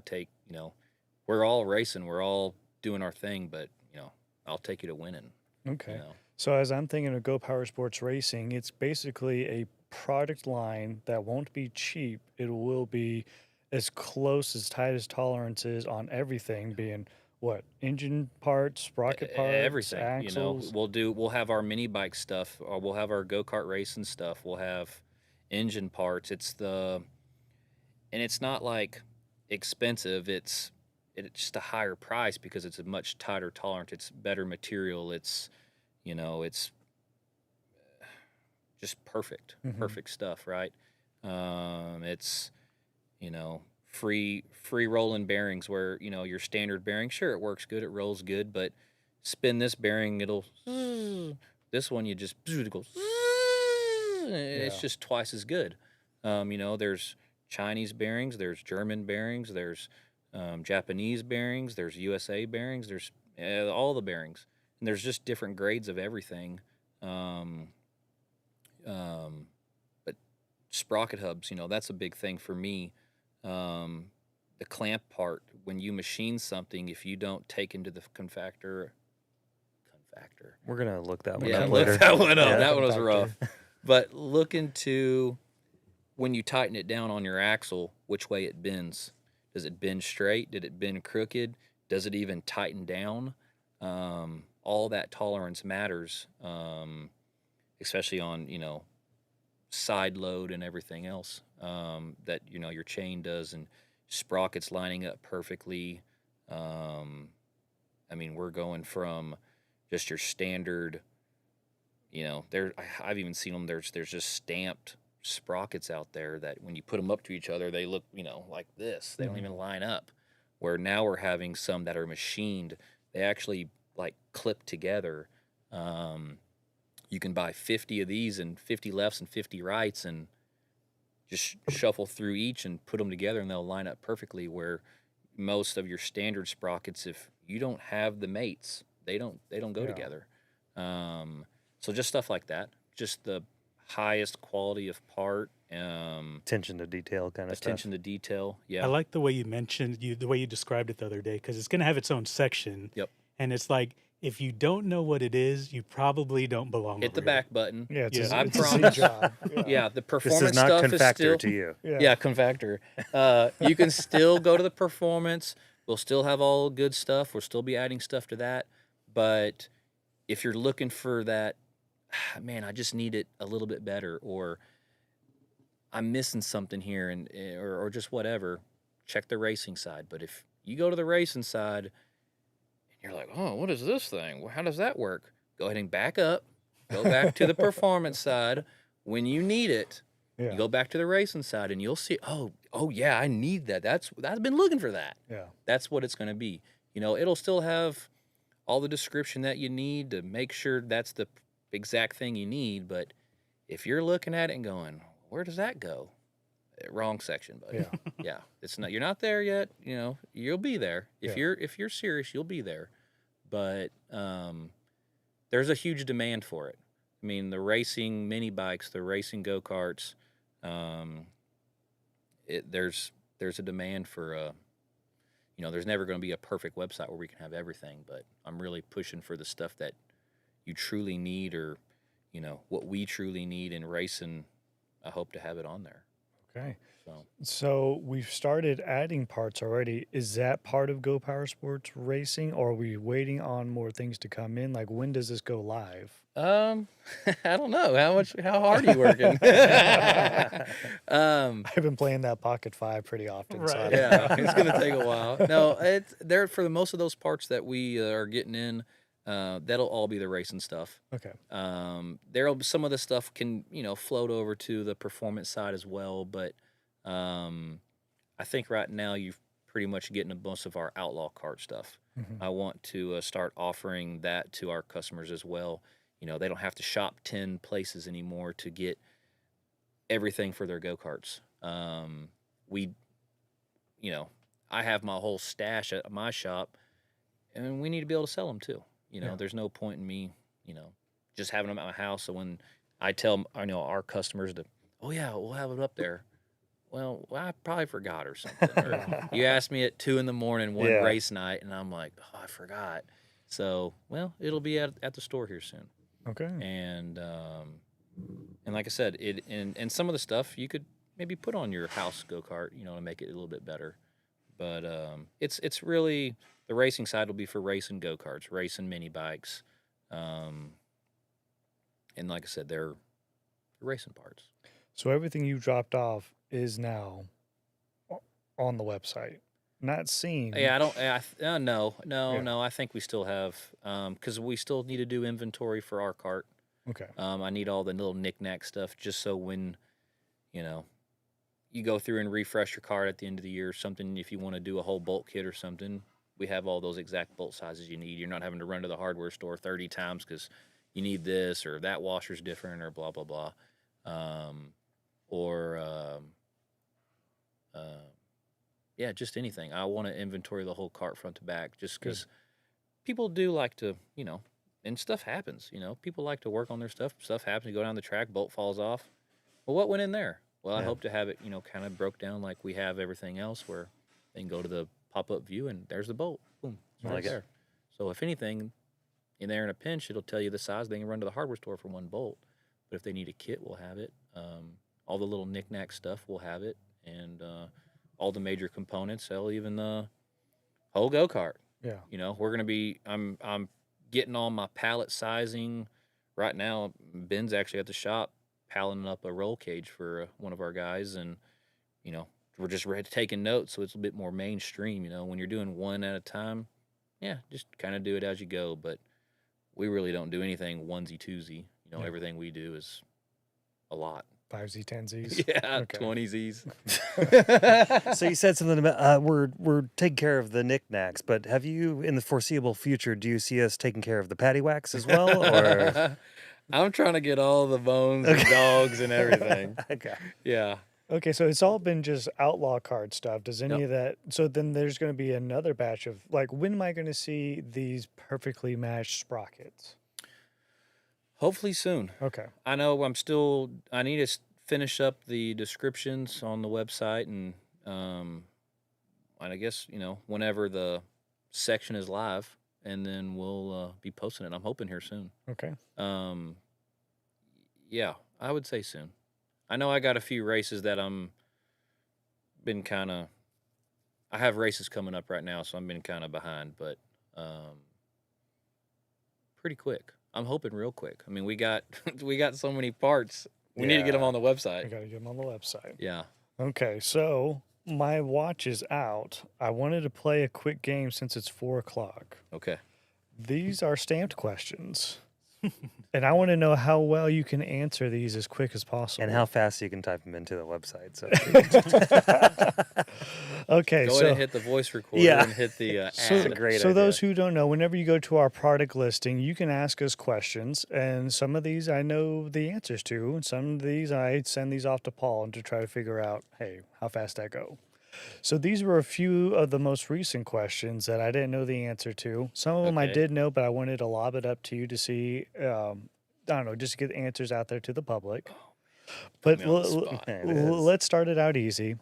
we're all racing, we're all doing our thing, but, I'll take you to winning. Okay. So as I'm thinking of Go Power Sports Racing, it's basically a product line that won't be cheap. It will be as close, as tight as tolerances on everything, being what? Engine parts, sprocket parts, Everything. axles. We'll have our mini bike stuff, or we'll have our go-kart racing stuff. We'll have engine parts. It's not like expensive. It's just a higher price because it's a much tighter tolerance. It's better material. It's just perfect, perfect stuff, right? It's free rolling bearings where your standard bearing, sure, it works good, it rolls good, but spin this bearing, it'll this one you just it goes. It's just twice as good. There's Chinese bearings, there's German bearings, there's Japanese bearings, there's USA bearings, there's all the bearings, and there's just different grades of everything. But sprocket hubs, that's a big thing for me. The clamp part, when you machine something, if you don't take into the confactor. We're gonna look that one Yeah, up look later. that one up. Yeah. That one was rough. But look into when you tighten it down on your axle, which way it bends. Does it bend straight? Did it bend crooked? Does it even tighten down? All that tolerance matters, especially on, side load and everything else that, your chain does, and sprockets lining up perfectly. We're going from just your standard, you know, I've even seen them. There's just stamped sprockets out there that when you put them up to each other, they look, you know, like this. They don't even line up. Where now we're having some that are machined. They actually like clip together. You can buy 50 of these and 50 lefts and 50 rights and just shuffle through each and put them together and they'll line up perfectly. Where most of your standard sprockets, if you don't have the mates, they don't go together. So just stuff like that, just the highest quality of part, Attention to detail kind of stuff. attention to detail. Yeah. I like the way you mentioned the way you described it the other day, because it's going to have its own section. Yep. And it's like, if you don't know what it is, you probably don't belong. Hit the over here. back button. Yeah, it's I a C promise. job. Yeah, the This performance is not stuff is confactor still to you. Yeah, confactor. You can still go to the performance. We'll still have all good stuff. We'll still be adding stuff to that. But if you're looking for that, man, I just need it a little bit better, or I'm missing something here, and or just whatever, check the racing side. But if you go to the racing side and you're like, oh, what is this thing? Well, how does that work? Go ahead and back up. Go back to the performance side. When you need it, Yeah. you go back to the racing side, and you'll see, oh yeah, I need that. I've been looking for that. Yeah. That's what it's going to be. You know, it'll still have all the description that you need to make sure that's the exact thing you need. But if you're looking at it and going, where does that go? Wrong section, buddy. Yeah. Yeah, it's not. You're not there yet. You know, you'll be there if Yeah. you're serious. You'll be there. But there's a huge demand for it. I mean, the racing mini bikes, the racing go karts. There's a demand for you know, there's never going to be a perfect website where we can have everything, but I'm really pushing for the stuff that you truly need, or you know, what we truly need in racing. I hope to have it on there. Okay. So So we've started adding parts already. Is that part of Go Power Sports Racing, or are we waiting on more things to come in? Like, when does this go live? I don't know how hard are you working. I've been playing that Pocket 5 pretty often. So I Right. don't Yeah, know. it's gonna take a while. No, it's there for the most of those parts that we are getting in. That'll all be the racing stuff. Okay. There'll be some of the stuff can, you know, float over to the performance side as well, but I think right now you're pretty much getting most of our outlaw kart stuff. I want to start offering that to our customers as well. You know, they don't have to shop 10 places anymore to get everything for their go-karts. You know, I have my whole stash at my shop, and we need to be able to sell them too. You know, Yeah. there's no point in me, you know, just having them at my house. So when I tell, I know our customers to, oh yeah, we'll have it up there. Well, I probably forgot or something. Or you asked me at 2 a.m. one Yeah. race night, and I'm like, oh, I forgot. So, well, it'll be at the store here soon. Okay. And like I said, and some of the stuff you could maybe put on your house go-kart, you know, to make it a little bit better. But it's really, the racing side will be for racing go-karts, racing mini bikes, and like I said, they're racing parts. So everything you dropped off is now on the website. Not seen. Yeah, I don't. No. Yeah. I think we still have, because we still need to do inventory for our cart. Okay. I need all the little knick-knack stuff just so when, you know, you go through and refresh your cart at the end of the year or something, if you want to do a whole bolt kit or something, we have all those exact bolt sizes you need. You're not having to run to the hardware store 30 times because you need this or that washer's different or blah, blah, blah. Yeah, just anything. I want to inventory the whole cart front to back just because people do like to, you know, and stuff happens, you know. People like to work on their stuff. Stuff happens. You go down the track, bolt falls off. Well, what went in there? Well, I Yeah. hope to have it, you know, kind of broke down like we have everything else where they can go to the pop-up view and there's the bolt. Boom. It's right Like it. there. So if anything, in there in a pinch, it'll tell you the size. They can run to the hardware store for one bolt. But if they need a kit, we'll have it. All the little knick-knack stuff, we'll have it. And all the major components, hell, even the whole go-kart. Yeah. You know, we're gonna be. I'm getting all my pallet sizing right now. Ben's actually at the shop palleting up a roll cage for one of our guys, and you know, we're just taking notes, so it's a bit more mainstream. You know, when you're doing one at a time, yeah, just kind of do it as you go. But we really don't do anything onesie twosie. You You know, everything we do is a lot. 5Z, 10Zs. Yeah, Okay. 20Zs. So you said something about we're taking care of the knickknacks, but have you, in the foreseeable future, do you see us taking care of the patty wax as well? Or I'm trying to get all the bones and dogs and everything. okay. Yeah. Okay, so it's all been just outlaw card stuff. Does any Yep. of that? So then there's going to be another batch of like, when am I going to see these perfectly matched sprockets? Hopefully soon. Okay. I know I need to finish up the descriptions on the website, and I guess, you know, whenever the section is live, and then we'll be posting it. I'm hoping here soon. Okay. Yeah, I would say soon. I know I got a few races that I have races coming up right now, so I'm been kind of behind, but pretty quick. I'm hoping real quick. I mean, we got so many parts. We need to get them Yeah. on the I website. got to get them on the website. Yeah. Okay, so my watch is out. I wanted to play a quick game since it's 4:00. Okay. These are stamped questions. And I want to know how well you can answer these as quick as possible. And how fast you can type them into the website. So Okay, Go so ahead and hit the voice recorder Yeah. and hit the So, That's a ad. great so idea. those who don't know, whenever you go to our product listing, you can ask us questions, and some of these I know the answers to, and some of these I send these off to Paul to try to figure out, hey, how fast I go. So these were a few of the most recent questions that I didn't know the answer to. Some of them I Okay. did know, but I wanted to lob it up to you to see. I don't know, just to get answers out there to the public. But me on the spot. It is. let's start it out easy.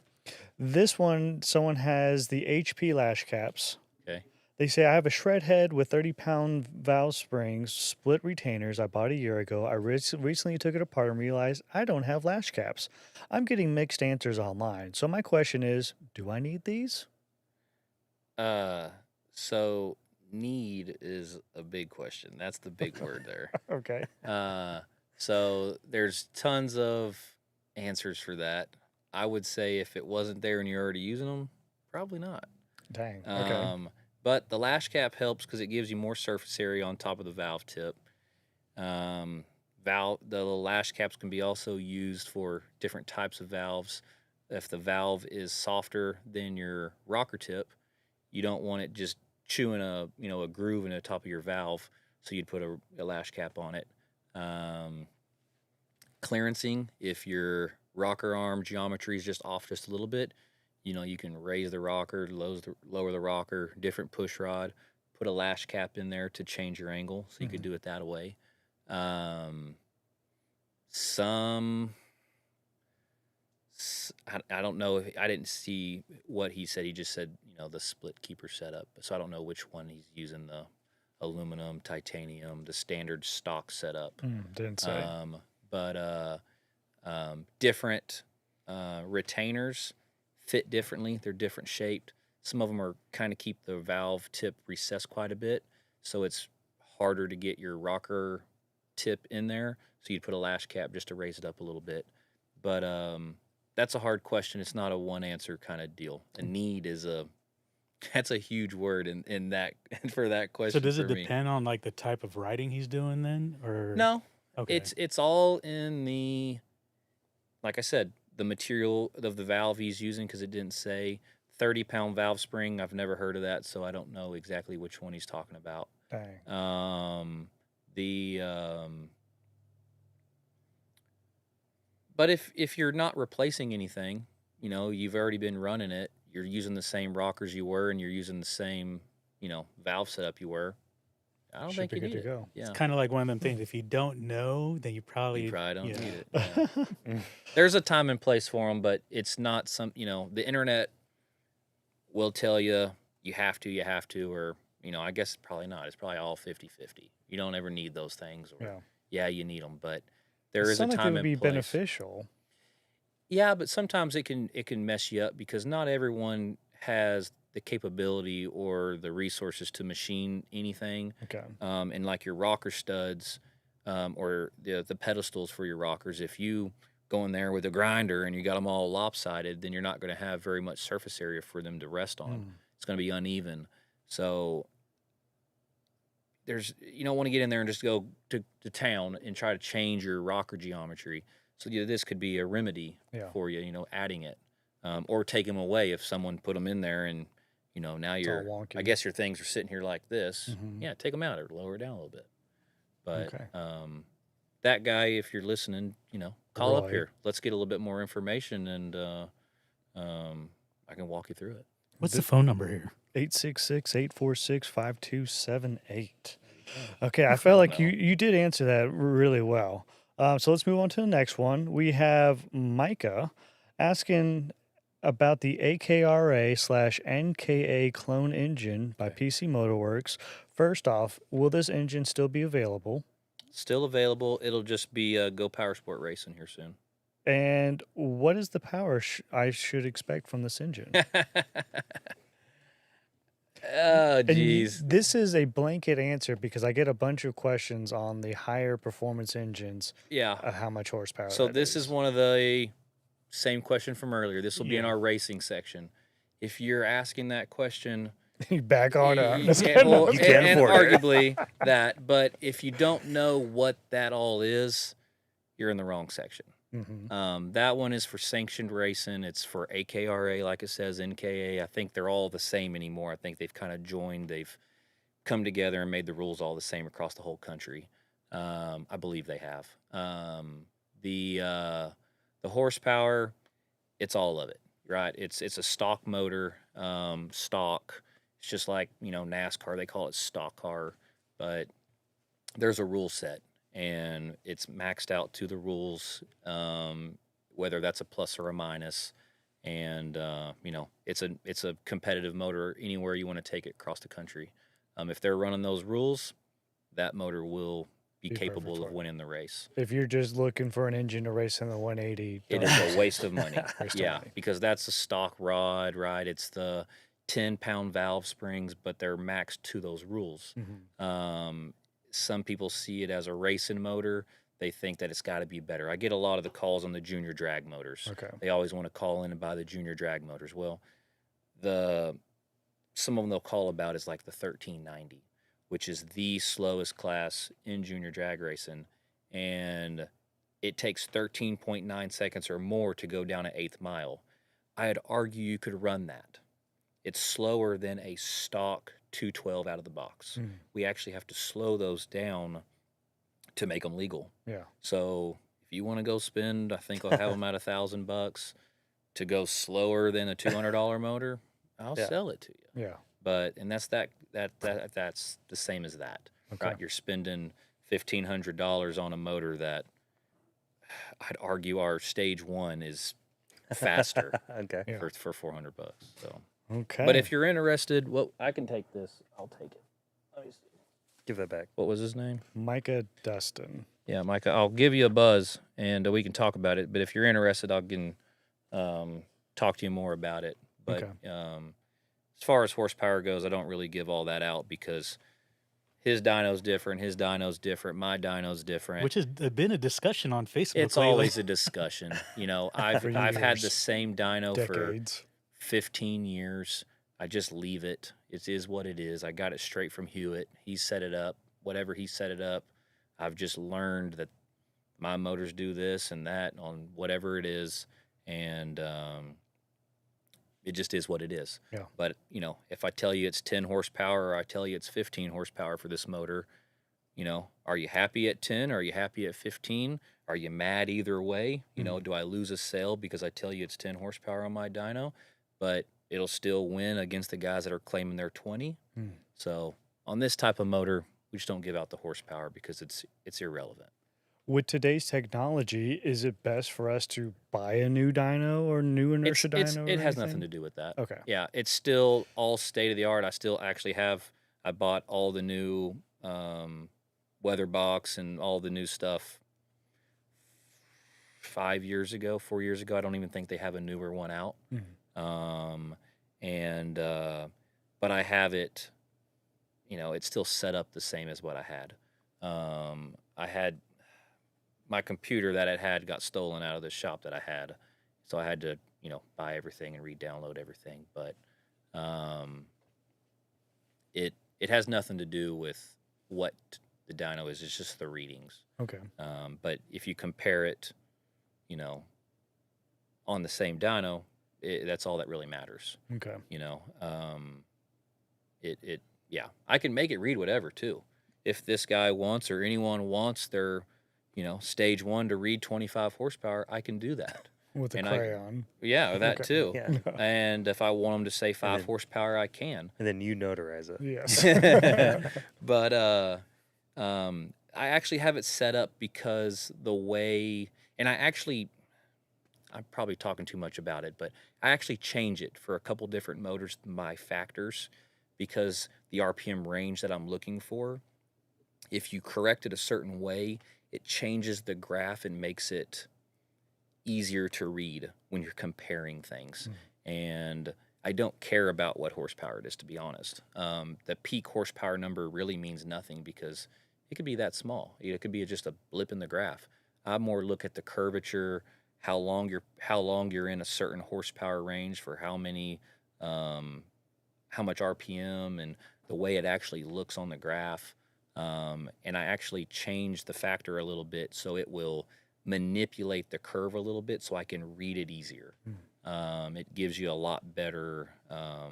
This one, someone has the HP lash caps. Okay. They say, I have a shred head with 30-pound valve springs, split retainers I bought a year ago. I recently took it apart and realized I don't have lash caps. I'm getting mixed answers online. So my question is, do I need these? So need is a big question. That's the big word there. Okay. So there's tons of answers for that. I would say if it wasn't there and you're already using them, probably not. Dang. Okay. But the lash cap helps because it gives you more surface area on top of the valve tip. The lash caps can be also used for different types of valves. If the valve is softer than your rocker tip, you don't want it just chewing a groove in the top of your valve, so you'd put a lash cap on it. Clearancing, if your rocker arm geometry is just off just a little bit, you can raise the rocker, lower the rocker, different push rod, put a lash cap in there to change your angle, so you could do it that way. I don't know I didn't see what he said. He just said, the split keeper setup. So I don't know which one he's using, the aluminum, titanium, the standard stock setup. Didn't say. But different retainers fit differently. They're different shaped. Some of them are kind of keep the valve tip recessed quite a bit, so it's harder to get your rocker tip in there. So you'd put a lash cap just to raise it up a little bit. But that's a hard question. It's not a one answer kind of deal. A need is that's a huge word in that for that question. So does it for me. depend on like the type of writing he's doing then, or No. Okay. It's all in the, like I said, the material of the valve he's using, because it didn't say 30-pound valve spring. I've never heard of that, so I don't know exactly which one he's talking about. Dang. But if you're not replacing anything, you've already been running it, you're using the same rockers you were, and you're using the same, valve setup you were, I don't Should think you be need good to it. go. Yeah. It's kind of like one of them things. If you don't know, then you probably don't yeah. need it. Yeah. There's a time and place for them, but it's not the internet will tell you you have to, or, I guess probably not. It's probably all 50-50. You don't ever need those things. Or, Yeah. you need them, but there is a Sounds like time it would and be place. beneficial. Yeah, but sometimes it can mess you up because not everyone has the capability or the resources to machine anything. Okay. And like your rocker studs, or the pedestals for your rockers, if you go in there with a grinder and you got them all lopsided, then you're not going to have very much surface area for them to rest on. It's going to be uneven. So you don't want to get in there and just go to town and try to change your rocker geometry. So this could be a remedy for you, adding it, or take them away if someone put them in there and now It's all wonky. I guess your things are sitting here like this. Mhm. Yeah, take them out or lower it down a little bit. But Okay. that guy, if you're listening, call up Roy. here. Let's get a little bit more information, and I can walk you through it. What's the phone number here? 866-846-5278. Okay, I felt like you did answer that really well. So let's move on to the next one. We have Micah asking about the AKRA/NKA clone engine by PC Motorworks. First off, will this engine still be available? Still available. It'll just be Go Power Sport Racing here soon. And what is the power I should expect from this engine? Oh, And geez. this is a blanket answer because I get a bunch of questions on the higher performance engines, Yeah. how much horsepower. So that this is one of the same question from earlier. This will be in Yeah. our racing section. If you're asking that question, Back on up. and can't afford it. arguably that, but if you don't know what that all is, you're in the wrong section. Mhm. That one is for sanctioned racing. It's for AKRA, like it says, NKA. I think they're all the same anymore. I think they've kind of joined. They've come together and made the rules all the same across the whole country. I believe they have. The horsepower, it's all of it, right? It's a stock motor, stock. It's just like NASCAR. They call it stock car, but there's a rule set. And it's maxed out to the rules, whether that's a plus or a minus. And it's a competitive motor anywhere you want to take it across the country. If they're running those rules, that motor will be Be perfect capable for of it. winning the race. If you're just looking for an engine to race in the 180, It is a waste of money. Waste of Yeah, money. because that's a stock rod, right? It's the 10-pound valve springs, but they're maxed to those rules. Mhm. Some people see it as a racing motor. They think that it's got to be better. I get a lot of the calls on the junior drag motors. Okay. They always want to call in and buy the junior drag motors. Well, some of them they'll call about is like the 1390, which is the slowest class in junior drag racing, and it takes 13.9 seconds or more to go down an eighth mile. I'd argue you could run that. It's slower than a stock 212 out of the box. Mm. We actually have to slow those down to make them legal. Yeah. So if you want to go spend, I think I'll have them at $1,000 to go slower than a $200 motor. I'll Yeah. sell it to you. Yeah. But that's that's the same as that. Okay. Right? You're spending $1,500 on a motor that I'd argue our stage one is faster Okay. Yeah. for $400. So. Okay. But if you're interested, well, I can take this. I'll take it. Let me see. Give it back. What was his name? Micah Dustin. Yeah, Micah. I'll give you a buzz and we can talk about it. But if you're interested, I can talk to you more about it. But Okay. As far as horsepower goes, I don't really give all that out because his dyno's different. His dyno's different. My dyno's different. Which has been a discussion on Facebook. It's lately. always a discussion. I've For had the years. same dyno for Decades. 15 years. I just leave it. It is what it is. I got it straight from Hewitt. He set it up. Whatever he set it up, I've just learned that my motors do this and that on whatever it is, and it just is what it is. Yeah. But if I tell you it's 10 horsepower or I tell you it's 15 horsepower for this motor, are you happy at 10? Are you happy at 15? Are you mad either way? Do I lose a sale because I tell you it's 10 horsepower on my dyno? But it'll still win against the guys that are claiming they're 20. Mm. So on this type of motor, we just don't give out the horsepower because it's irrelevant. With today's technology, is it best for us to buy a new dyno or new inertia dyno? It has nothing to do with that. Okay. Yeah, it's still all state of the art. I still actually I bought all the new weather box and all the new stuff 4 years ago. I don't even think they have a newer one out. Mhm. But I have it, it's still set up the same as what I had. I had my computer that I had got stolen out of the shop that I had. So I had to, buy everything and re-download everything. But it has nothing to do with what the dyno is. It's just the readings. Okay. But if you compare it, you know, on the same dyno, that's all that really matters. Okay. You know, yeah, I can make it read whatever too. If this guy wants or anyone wants their, you know, stage 1 to read 25 horsepower, I can do that. With a And crayon. Yeah, that Okay. too. Yeah. And if I want them to say 5 then- horsepower, I can. And then you notarize it. Yes. But I actually have it set up because the way, and I'm probably talking too much about it, but I actually change it for a couple different motors, my factors, because the RPM range that I'm looking for, if you correct it a certain way, it changes the graph and makes it easier to read when you're comparing things. And I don't care about what horsepower it is, to be honest. The peak horsepower number really means nothing because it could be that small. It could be just a blip in the graph. I more look at the curvature, how long you're in a certain horsepower range for how many, how much RPM, and the way it actually looks on the graph. And I actually change the factor a little bit so it will manipulate the curve a little bit so I can read it easier. It gives you a lot better. I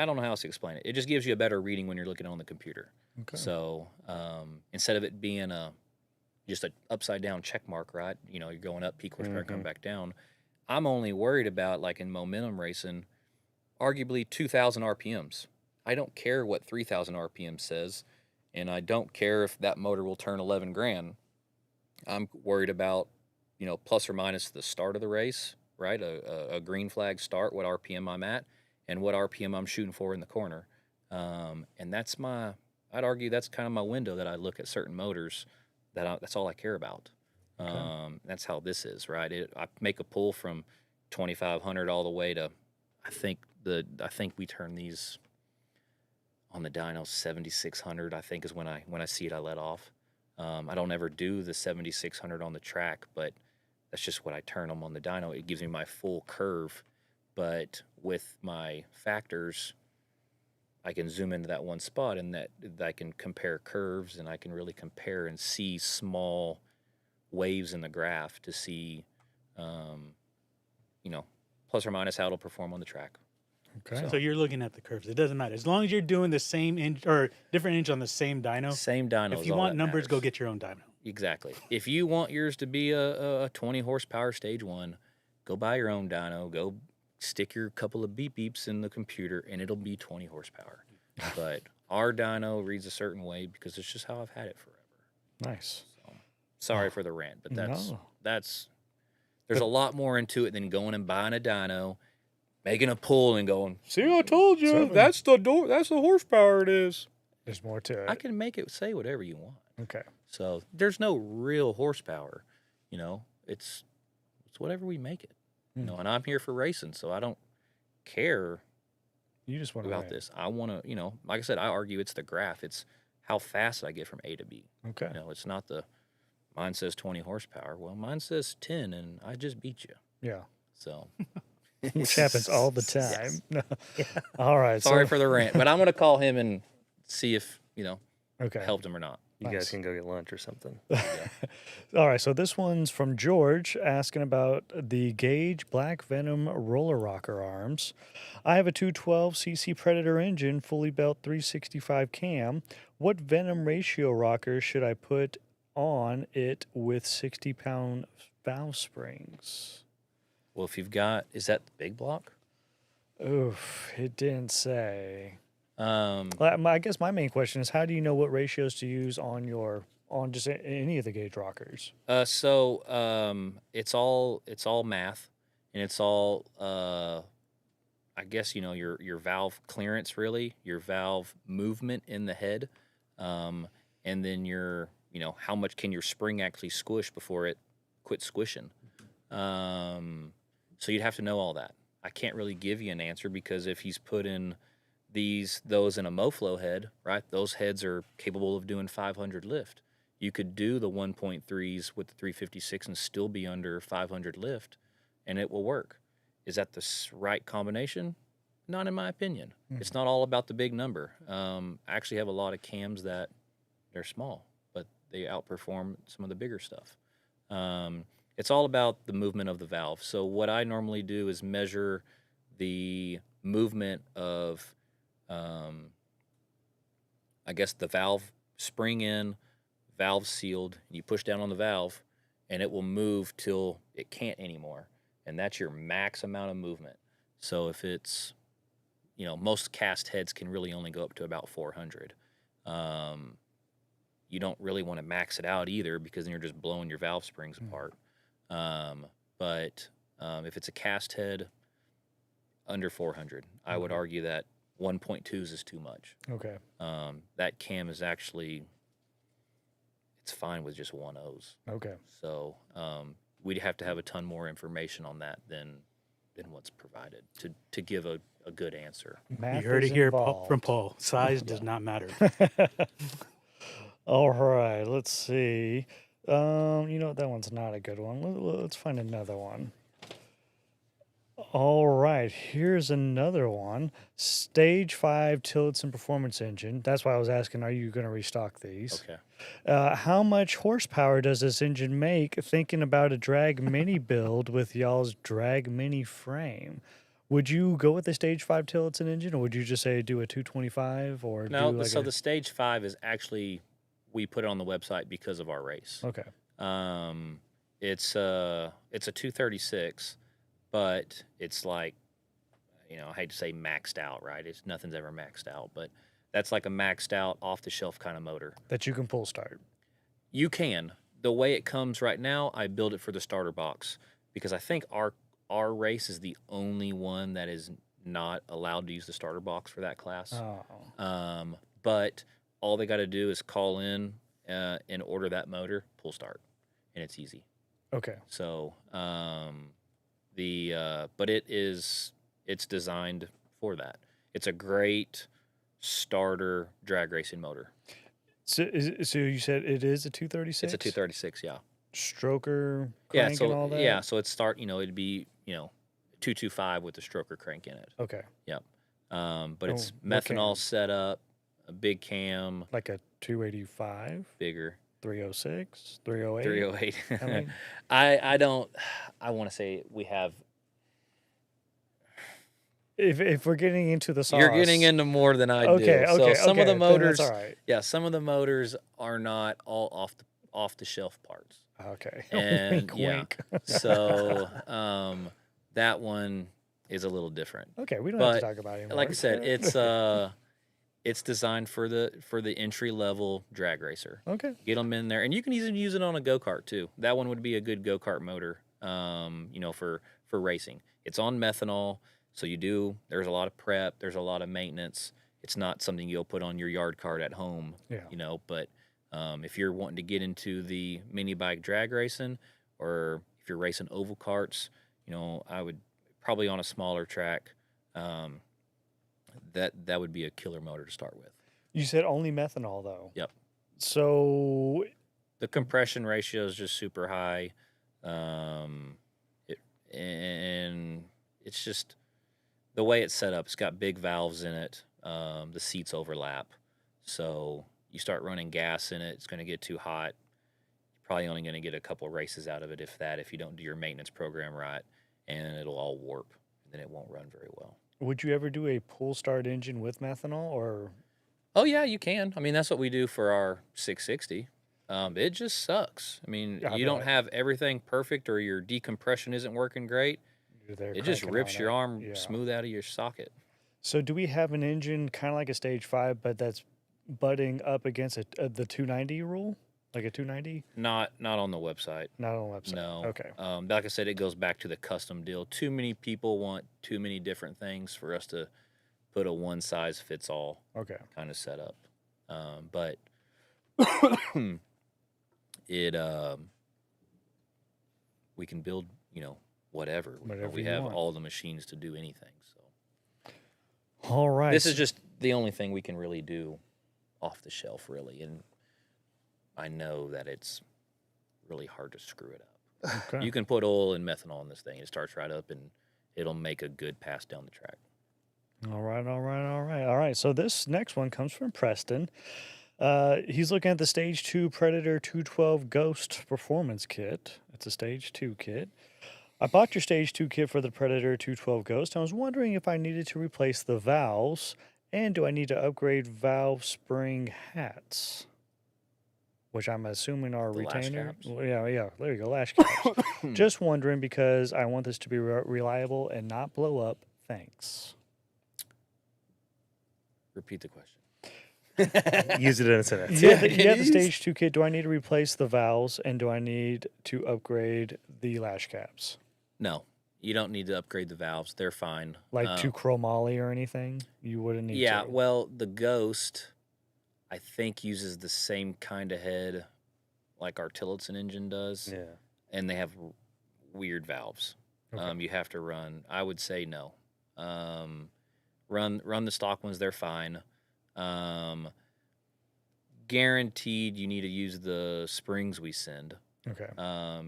don't know how else to explain it. It just gives you a better reading when you're looking on the computer. Okay. So instead of it being just an upside down check mark, right? You know, you're going up, peak horsepower, come back down. I'm only worried about, like in momentum racing, arguably 2,000 RPMs. I don't care what 3,000 RPM says, and I don't care if that motor will turn 11 grand. I'm worried about, you know, plus or minus the start of the race, right? A green flag start, what RPM I'm at, and what RPM I'm shooting for in the corner. And I'd argue that's kind of my window that I look at certain motors. That's all I care about. That's how this is, right? I make a pull from 2,500 all the way to, I think we turn these on the dyno 7,600. I think is when I see it, I let off. I don't ever do the 7,600 on the track, but that's just what I turn them on the dyno. It gives me my full curve, but with my factors, I can zoom into that one spot, and that I can compare curves, and I can really compare and see small waves in the graph to see, you know, plus or minus how it'll perform on the track. Okay. So you're looking at the curves. It doesn't matter as long as you're doing the same inch or different inch on the same dyno. Same dyno. If you want numbers, go get your own dyno. Exactly. If you want yours to be a 20 horsepower stage 1, go buy your own dyno. Go stick your couple of beep beeps in the computer, and it'll be 20 horsepower. But our dyno reads a certain way because it's just how I've had it forever. Nice. So, sorry for the rant, but No. there's a lot more into it than going and buying a dyno, making a pull and going, see, I told you, Seven. that's the horsepower it is. There's more to it. I can make it say whatever you want. Okay. So there's no real horsepower, you know. It's whatever we make it, you know. And I'm here for racing, so I don't care You just want to about this. I want to, you know, like I said, I argue it's the graph. It's how fast I get from A to B. Okay. You know, it's not mine says 20 horsepower. Well, mine says 10, and I just beat you. Yeah. So. Which happens all the time. All right. Sorry so, for the rant, but I'm going to call him and see if, you know, Okay. helped him or not. You Nice. guys can go get lunch or something. All right. So this one's from George asking about the Gauge Black Venom roller rocker arms. I have a 212cc Predator engine, fully built 365 cam. What Venom ratio rocker should I put on it with 60-pound valve springs? Well, if you've got, is that the big block? Oof, it didn't say. Um, I guess my main question is, how do you know what ratios to use on just any of the gauge rockers? so it's all math, and it's all I guess, you know, your valve clearance, really, your valve movement in the head, and then you know, how much can your spring actually squish before it quits squishing. So you'd have to know all that. I can't really give you an answer because if he's put in those in a MoFlow head, right? Those heads are capable of doing 500 lift. You could do the 1.3s with the 356 and still be under 500 lift, and it will work. Is that the right combination? Not in my opinion. It's not all about the big number. I actually have a lot of cams that they're small, but they outperform some of the bigger stuff. It's all about the movement of the valve. So what I normally do is measure the movement of, I guess, the valve spring in, valve sealed, and you push down on the valve, and it will move till it can't anymore. And that's your max amount of movement. So if it's, most cast heads can really only go up to about 400. You don't really want to max it out either, because then you're just blowing your valve springs apart. But if it's a cast head under 400, I would argue that 1.2s is too much. Okay. That cam is actually, it's fine with just 1.0s. Okay. So we'd have to have a ton more information on that than what's provided to give a good answer. Math You heard is it here involved. from Paul. Size does not matter. All right, let's see. That one's not a good one. Let's find another one. All right, here's another one. Stage 5 Tillotson Performance Engine. That's why I was asking, are you going to restock these? Okay. How much horsepower does this engine make? Thinking about a drag mini build with y'all's drag mini frame. Would you go with the Stage 5 Tillotson engine, or would you just say do a 225? Or No, do like so the Stage 5 is actually, we put it on the website because of our race. Okay. It's a 236, but it's like, I hate to say maxed out, right? Nothing's ever maxed out, but that's like a maxed out off the shelf kind of motor. That you can pull start. You can. The way it comes right now, I build it for the starter box, because I think our race is the only one that is not allowed to use the starter box for that class. Oh. But all they got to do is call in and order that motor, pull start, and it's easy. Okay. So but it's designed for that. It's a great starter drag racing motor. So you said it is a 236? It's a 236, yeah. Stroker, Yeah, crank, and all that? yeah, so it'd be 225 with the stroker crank in it. Okay. Yep. But it's what methanol cam? setup, a big cam, Like a 285, bigger. 306, 308? 308. I mean- I want to say we have. If we're getting into the sauce. You're getting into more than I Okay, do. okay, So some of okay, the then motors, that's all right. yeah, some of the motors are not all off the shelf parts. Okay. And wink, yeah, wink. so that one is a little different. Okay, we don't have to But talk about it anymore. like I said, it's designed for the entry level drag racer. Okay. Get them in there, and you can even use it on a go-kart too. That one would be a good go-kart motor, for racing. It's on methanol, so there's a lot of prep, there's a lot of maintenance. It's not something you'll put on your yard cart at home, Yeah. But if you're wanting to get into the mini bike drag racing, or if you're racing oval carts, I would probably on a smaller track. That would be a killer motor to start with. You said only methanol, though. Yep. So, The compression ratio is just super high, and it's just the way it's set up. It's got big valves in it. The seats overlap, so you start running gas in it, it's going to get too hot. You're probably only going to get a couple races out of it, if that, if you don't do your maintenance program right, and it'll all warp, and then it won't run very well. would you ever do a pull start engine with methanol, or? Oh yeah, you can. I mean, that's what we do for our 660. It just sucks. I mean, I you don't bet. have everything perfect, or your decompression isn't working great. You're there It just cranking rips on your it? arm Yeah. smooth out of your socket. So do we have an engine kind of like a Stage 5, but that's butting up against the 290 rule? Like a 290? Not on the website. Not on the website. No. Okay. Like I said, it goes back to the custom deal. Too many people want too many different things for us to put a one size fits all Okay. kind of setup. But it we can build, whatever. Whatever We you have want. all the machines to do anything. So All right. this is just the only thing we can really do off the shelf, really. And I know that it's really hard to screw it up. Okay. You can put oil and methanol in this thing. It starts right up, and it'll make a good pass down the track. All right, all right, all right, all right. So this next one comes from Preston. He's looking at the Stage 2 Predator 212 Ghost Performance Kit. It's a Stage 2 kit. I bought your Stage 2 kit for the Predator 212 Ghost. I was wondering if I needed to replace the valves, and do I need to upgrade valve spring hats? Which I'm assuming are The lash retainer. caps? Well, yeah, there you go, lash caps. Just wondering because I want this to be reliable and not blow up. Thanks. Repeat the question. Use it in a sentence. You have the Stage 2 kit. Do I need to replace the valves, and do I need to upgrade the lash caps? No, you don't need to upgrade the valves. They're fine. Like to chromoly or anything? You wouldn't need Yeah, to. well, the Ghost, I think, uses the same kind of head like our Tillotson engine does, Yeah. and they have weird valves. Okay. You have to run. I would say no. Run the stock ones. They're fine. Guaranteed, you need to use the springs we send. Okay.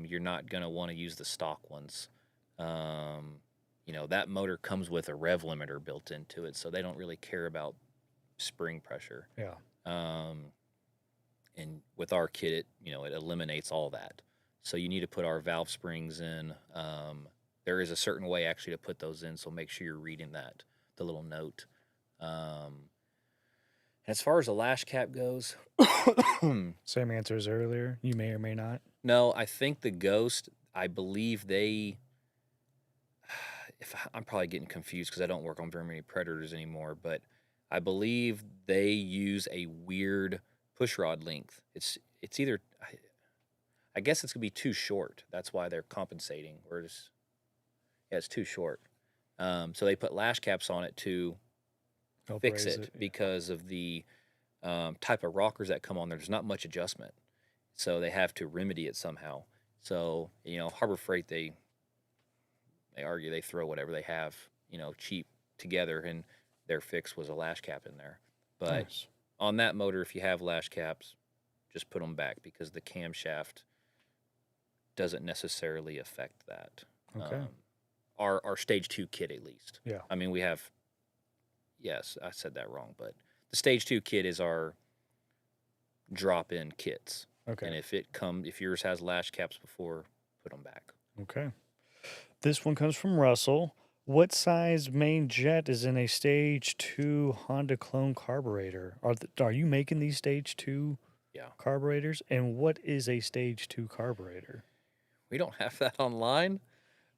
You're not gonna want to use the stock ones. That motor comes with a rev limiter built into it, so they don't really care about spring pressure. Yeah. And with our kit, it eliminates all that. So you need to put our valve springs in. There is a certain way actually to put those in, so make sure you're reading the little note. As far as the lash cap goes, Same answer as earlier. You may or may not. no, I think the Ghost, I believe I'm probably getting confused because I don't work on very many Predators anymore, but I believe they use a weird push rod length. It's either, I guess it's going to be too short. That's why they're compensating. It's too short. So they put lash caps on it to Help fix raise it because of the type of rockers that come on there. There's not much adjustment. So they have to remedy it somehow. So, Harbor Freight, they argue they throw whatever they have, cheap together, and their fix was a lash cap in there. But Nice. on that motor, if you have lash caps, just put them back because the camshaft doesn't necessarily affect that. Okay. Our Stage 2 kit, at least. Yeah. I mean, we have, yes, I said that wrong, but the Stage 2 kit is our drop-in kits. Okay. And if yours has lash caps before, put them back. Okay. This one comes from Russell. What size main jet is in a Stage 2 Honda clone carburetor? Are you making these Stage 2 Yeah. carburetors? And what is a Stage 2 carburetor? We don't have that online.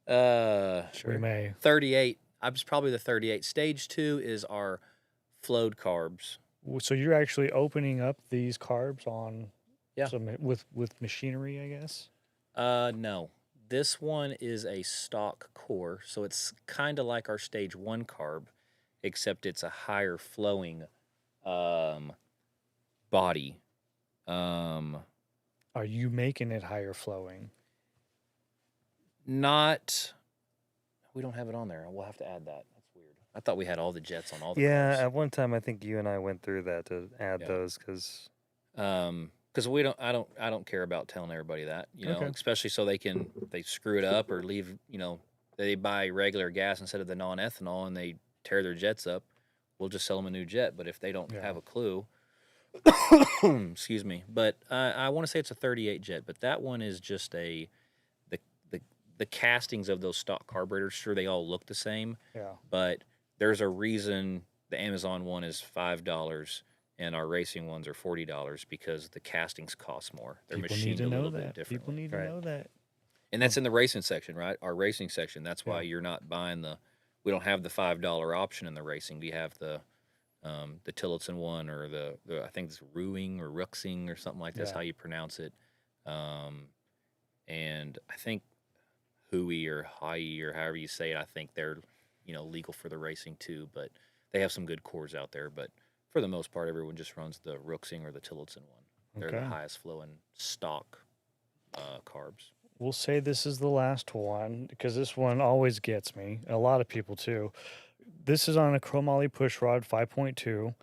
We may. 38. I was probably the 38. Stage 2 is our flowed carbs. So you're actually opening up these carbs on Yeah. with machinery, I guess? No. This one is a stock core, so it's kind of like our Stage 1 carb, except it's a higher flowing body. Are you making it higher flowing? Not. We don't have it on there. We'll have to add that. That's weird. I thought we had all the jets on all the Yeah, carbs. at one time I think you and I went through that to add Yeah. those because Because I don't care about telling everybody that, Okay. especially so if they screw it up or leave, they buy regular gas instead of the non-ethanol and they tear their jets up, we'll just sell them a new jet. But if they don't Yeah. have a clue, excuse me. But I want to say it's a 38 jet, but that one is just the castings of those stock carburetors. Sure, they all look the same, Yeah. but there's a reason the Amazon one is $5 and our racing ones are $40 because the castings cost more. They're People need machined to a know little bit that. differently. People need to Right. know that. And that's in the racing section, right? Our racing section. That's why Yeah. you're not buying we don't have the $5 option in the racing. We have the Tillotson one or the I think it's Ruing or Ruxing or something like that's Yeah. how you pronounce it. And I think Hui or Hai or however you say it, I think they're legal for the racing too, but they have some good cores out there. But for the most part, everyone just runs the Ruxing or the Tillotson one. They're the Okay. highest flowing stock carbs. We'll say this is the last one because this one always gets me. A lot of people too. This is on a chromoly push rod 5.2.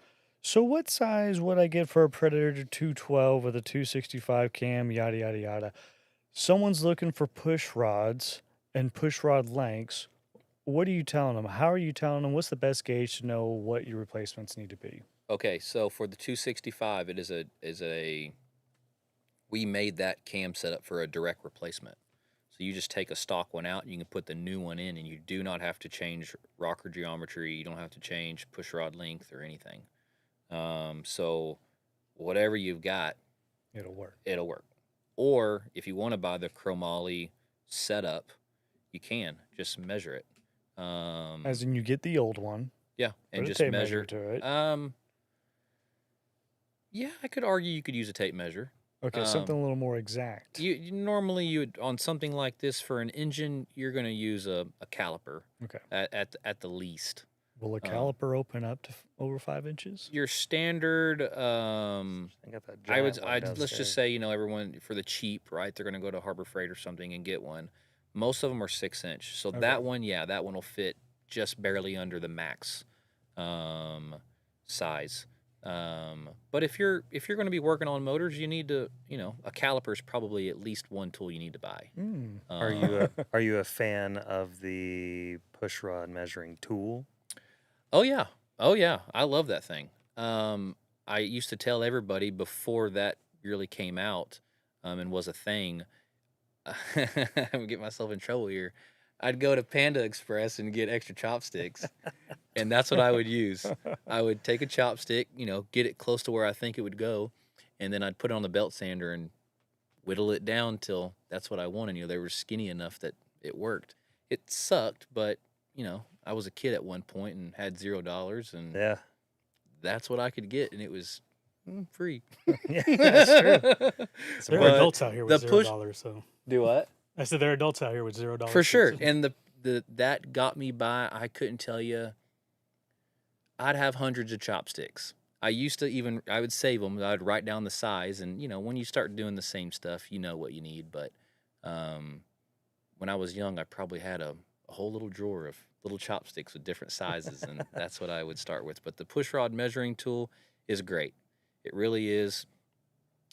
So what size would I get for a Predator 212 with a 265 cam, yada, yada, yada? Someone's looking for push rods and push rod lengths. what are you telling them? How are you telling them? What's the best gauge to know what your replacements need to be? Okay, so for the 265, it we made that cam setup for a direct replacement. So you just take a stock one out and you can put the new one in, and you do not have to change rocker geometry. You don't have to change push rod length or anything. So whatever you've got, It'll work. it'll work. Or if you want to buy the chromoly setup, you can just measure it. As in, you get the old one, Yeah, and put a just tape measure. measure to it. Yeah, I could argue you could use a tape measure. Okay, something a little more exact. Normally you would, on something like this for an engine, you're going to use a caliper Okay. at the least. Will a caliper open up to over 5 inches? Your standard, I got that I would, giant one let's just downstairs. say, everyone for the cheap, right? They're going to go to Harbor Freight or something and get one. Most of them are 6-inch, so that one will fit just barely under the max size. But if you're going to be working on motors, you need to, a caliper is probably at least one tool you need to buy. Are you a fan of the push rod measuring tool? Oh yeah, I love that thing. I used to tell everybody before that really came out and was a thing. I'm gonna get myself in trouble here. I'd go to Panda Express and get extra chopsticks, and that's what I would use. I would take a chopstick, get it close to where I think it would go, and then I'd put it on the belt sander and whittle it down till that's what I wanted. They were skinny enough that it worked. It sucked, but I was a kid at one point and had $0, and Yeah. that's what I could get, and it was free. Yeah, that's true. There But are adults out here with the $0. So Do what? I said there are adults out here with $0. For sure. And that got me by. I couldn't tell you. I'd have hundreds of chopsticks. I used to I would save them. I'd write down the size, and when you start doing the same stuff, you know what you need. But when I was young, I probably had a whole little drawer of little chopsticks with different sizes, and that's what I would start with. But the push rod measuring tool is great. It really is.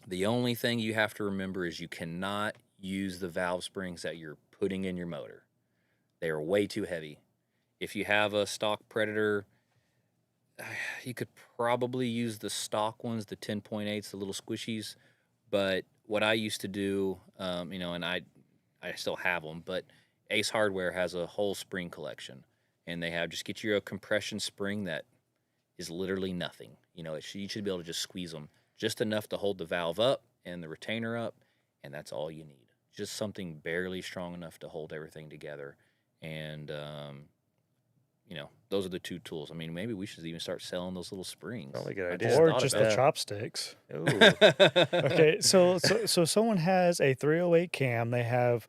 The only thing you have to remember is you cannot use the valve springs that you're putting in your motor. They are way too heavy. If you have a stock Predator, you could probably use the stock ones, the 10.8s, the little squishies. But what I used to do, and I still have them, but Ace Hardware has a whole spring collection, and they have just get you a compression spring that is literally nothing. You should be able to just squeeze them just enough to hold the valve up and the retainer up, and that's all you need. Just something barely strong enough to hold everything together. And those are the two tools. I mean, maybe we should even start selling those little springs. Probably a good I idea. just Or thought just about the it. chopsticks. Ooh. Okay, so someone has a 308 cam. They have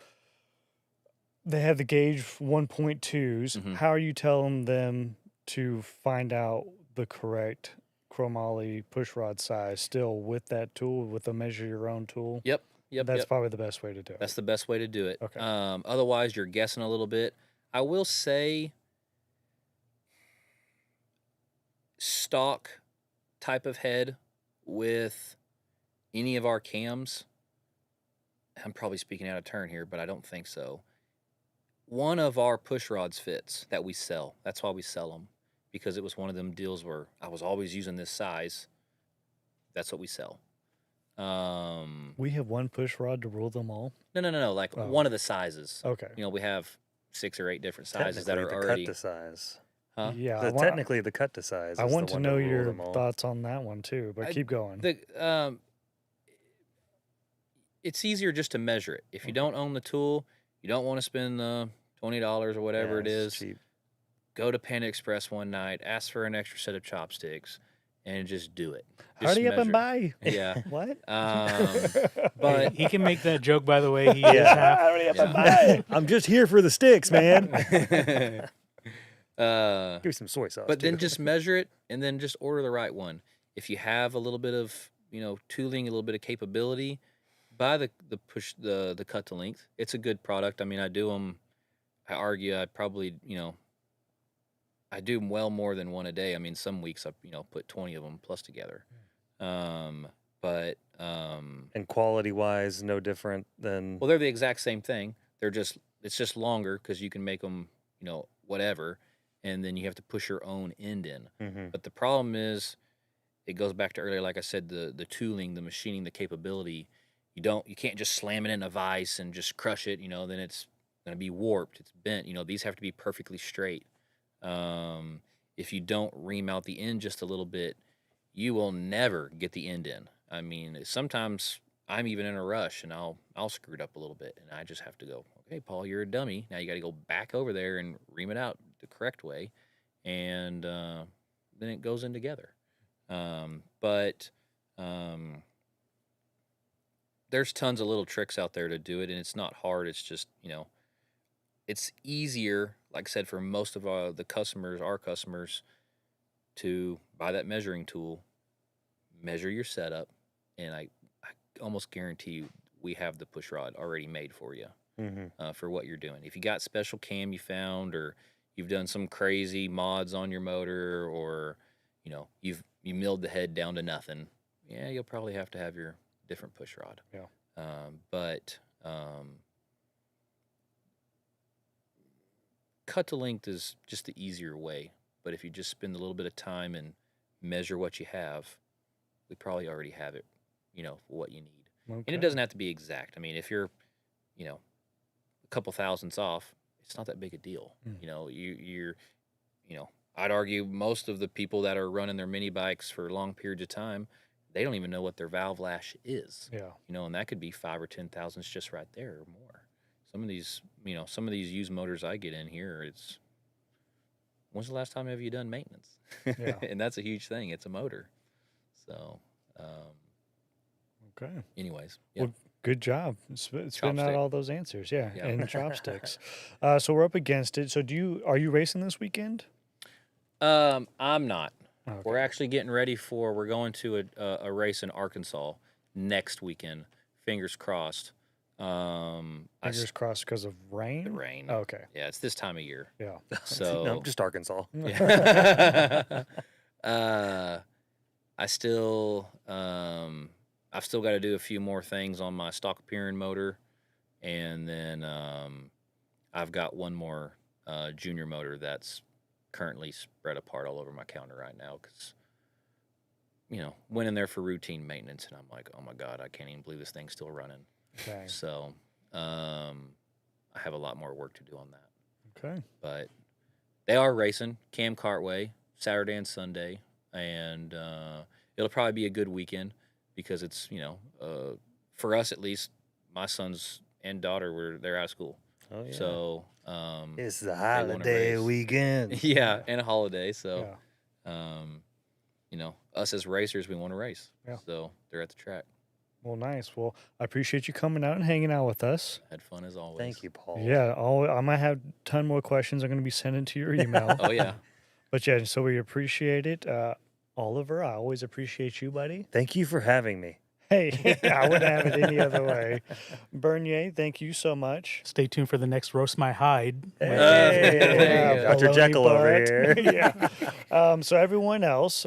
the gauge 1.2s. Mhm. How are you telling them to find out the correct chromoly push rod size still with that tool, with the measure your own tool? Yep. That's probably the best way to do it. That's the best way to do it. Okay. Otherwise, you're guessing a little bit. I will say stock type of head with any of our cams, I'm probably speaking out of turn here, but I don't think so. One of our push rods fits that we sell. That's why we sell them, because it was one of them deals where I was always using this size. That's what we sell. We have one push rod to rule them all. No. Like Oh. one of the sizes. Okay. We have 6 or 8 different sizes that Technically, are the already. cut to size. Huh? Yeah. Technically, the cut to size. I is want the to one know rule your them all. thoughts on that one too, but keep going. It's easier just to measure it. If you don't own the tool, you don't want to spend the $20 or whatever it Yeah, is. it's cheap. Go to Panda Express one night, ask for an extra set of chopsticks, and just do it. Hurry up and measure. buy. Yeah. What? But he can make that joke, by the way. He Yeah. is half. Hurry up and Yeah. buy. I'm just here for the sticks, man. Give me some soy sauce. But then too. just measure it, and then just order the right one. If you have a little bit of tooling, a little bit of capability, buy the cut to length. It's a good product. I mean, I do them. I argue I probably I do well more than one a day. I mean, some weeks I put 20 of them plus together. But and quality wise, no different than. well, they're the exact same thing. It's just longer because you can make them whatever, and then you have to push your own end in. Mm-hmm. But the problem is, it goes back to earlier, like I said, the tooling, the machining, the capability. You can't just slam it in a vise and just crush it. Then it's going to be warped. It's bent. These have to be perfectly straight. If you don't ream out the end just a little bit, you will never get the end in. I mean, sometimes I'm even in a rush and I'll screw it up a little bit, and I just have to go, okay, Paul, you're a dummy. Now you got to go back over there and ream it out the correct way, and then it goes in together. But there's tons of little tricks out there to do it, and it's not hard. It's just, it's easier, like I said, for most of our customers, to buy that measuring tool, measure your setup, and I almost guarantee you we have the push rod already made for you for what you're doing. If you got special cam you found, or you've done some crazy mods on your motor, or you milled the head down to nothing, yeah, you'll probably have to have your different push rod. Yeah. But cut to length is just the easier way. But if you just spend a little bit of time and measure what you have, we probably already have it, what you need. Okay. And it doesn't have to be exact. I mean, if you're, a couple thousandths off, it's not that big a deal. You're, I'd argue most of the people that are running their mini bikes for long periods of time, they don't even know what their valve lash is. Yeah. And that could be 5 or 10 thousandths just right there or more. Some of these used motors I get in here, it's, when's the last time have you done maintenance? Yeah. And that's a huge thing. It's a motor. So, okay. Anyways, yeah. Well, good job. Spitting out Chopstick. all those answers. Yeah. Yeah. And chopsticks. So we're up against it. So are you racing this weekend? I'm not. Okay. We're actually getting ready we're going to a race in Arkansas next weekend. Fingers crossed. Fingers crossed because of rain? The rain. Oh, okay. Yeah, it's this time of year. Yeah. So No, just Arkansas. yeah. I've still got to do a few more things on my stock appearing motor, and then I've got one more junior motor that's currently spread apart all over my counter right now because went in there for routine maintenance, and I'm like, oh my god, I can't even believe this thing's still running. Okay. So I have a lot more work to do on that. Okay. But they are racing Kam Kartway Saturday and Sunday, and it'll probably be a good weekend because it's for us at least, my sons and daughter they're out of school. Oh yeah. So It's the wanna holiday race. weekend. yeah, and a holiday. So Yeah. us as racers, we want to race. Yeah. So they're at the track. Well, nice. Well, I appreciate you coming out and hanging out with us. Had fun as always. Thank you, Paul. Yeah. I might have a ton more questions I'm going to be sending to your email. Oh yeah. But yeah, so we appreciate it. Oliver, I always appreciate you, buddy. Thank you for having me. Hey, I wouldn't have it any other way. Bernier, thank you so much. Stay tuned for the next Roast My Hide. Hey, yeah. Dr. baloney Jekyll over butt. here. Yeah. So everyone else,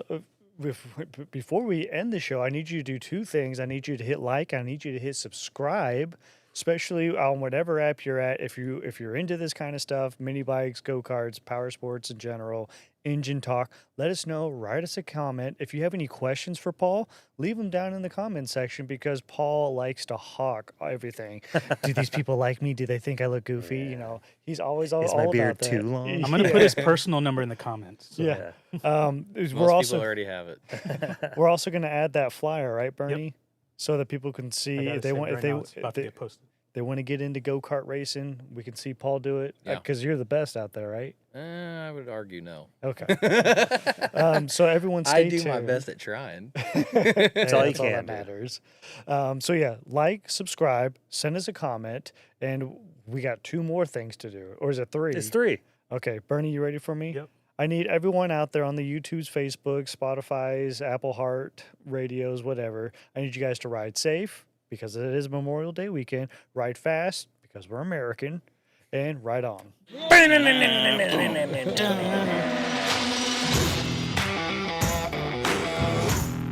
before we end the show, I need you to do two things. I need you to hit like. I need you to hit subscribe, especially on whatever app you're at. If you're into this kind of stuff, mini bikes, go-karts, power sports in general, engine talk, let us know. Write us a comment. If you have any questions for Paul, leave them down in the comment section because Paul likes to hawk everything. Do these people like me? Do they think I look goofy? He's always all Is my about beard that. too long? I'm going to put his personal number in the comments. So. Yeah. Most We're people also already have it. we're also going to add that flyer, right, Bernie? So that people can I see gotta if they send want right now, it's if about to they, get posted. they want to get into go-kart racing, we can see Paul do it Yeah. because you're the best out there, right? I would argue no. Okay. So everyone stay I do tuned. my best at trying. Hey, That's all you that can do. matters. So yeah, like, subscribe, send us a comment, and we got two more things to do. Or is it three? It's 3. Okay, Bernie, you ready for me? Yep. I need everyone out there on the YouTube's, Facebook, Spotify's, Apple Heart, radios, whatever. I need you guys to ride safe because it is Memorial Day weekend. Ride fast because we're American. And ride on.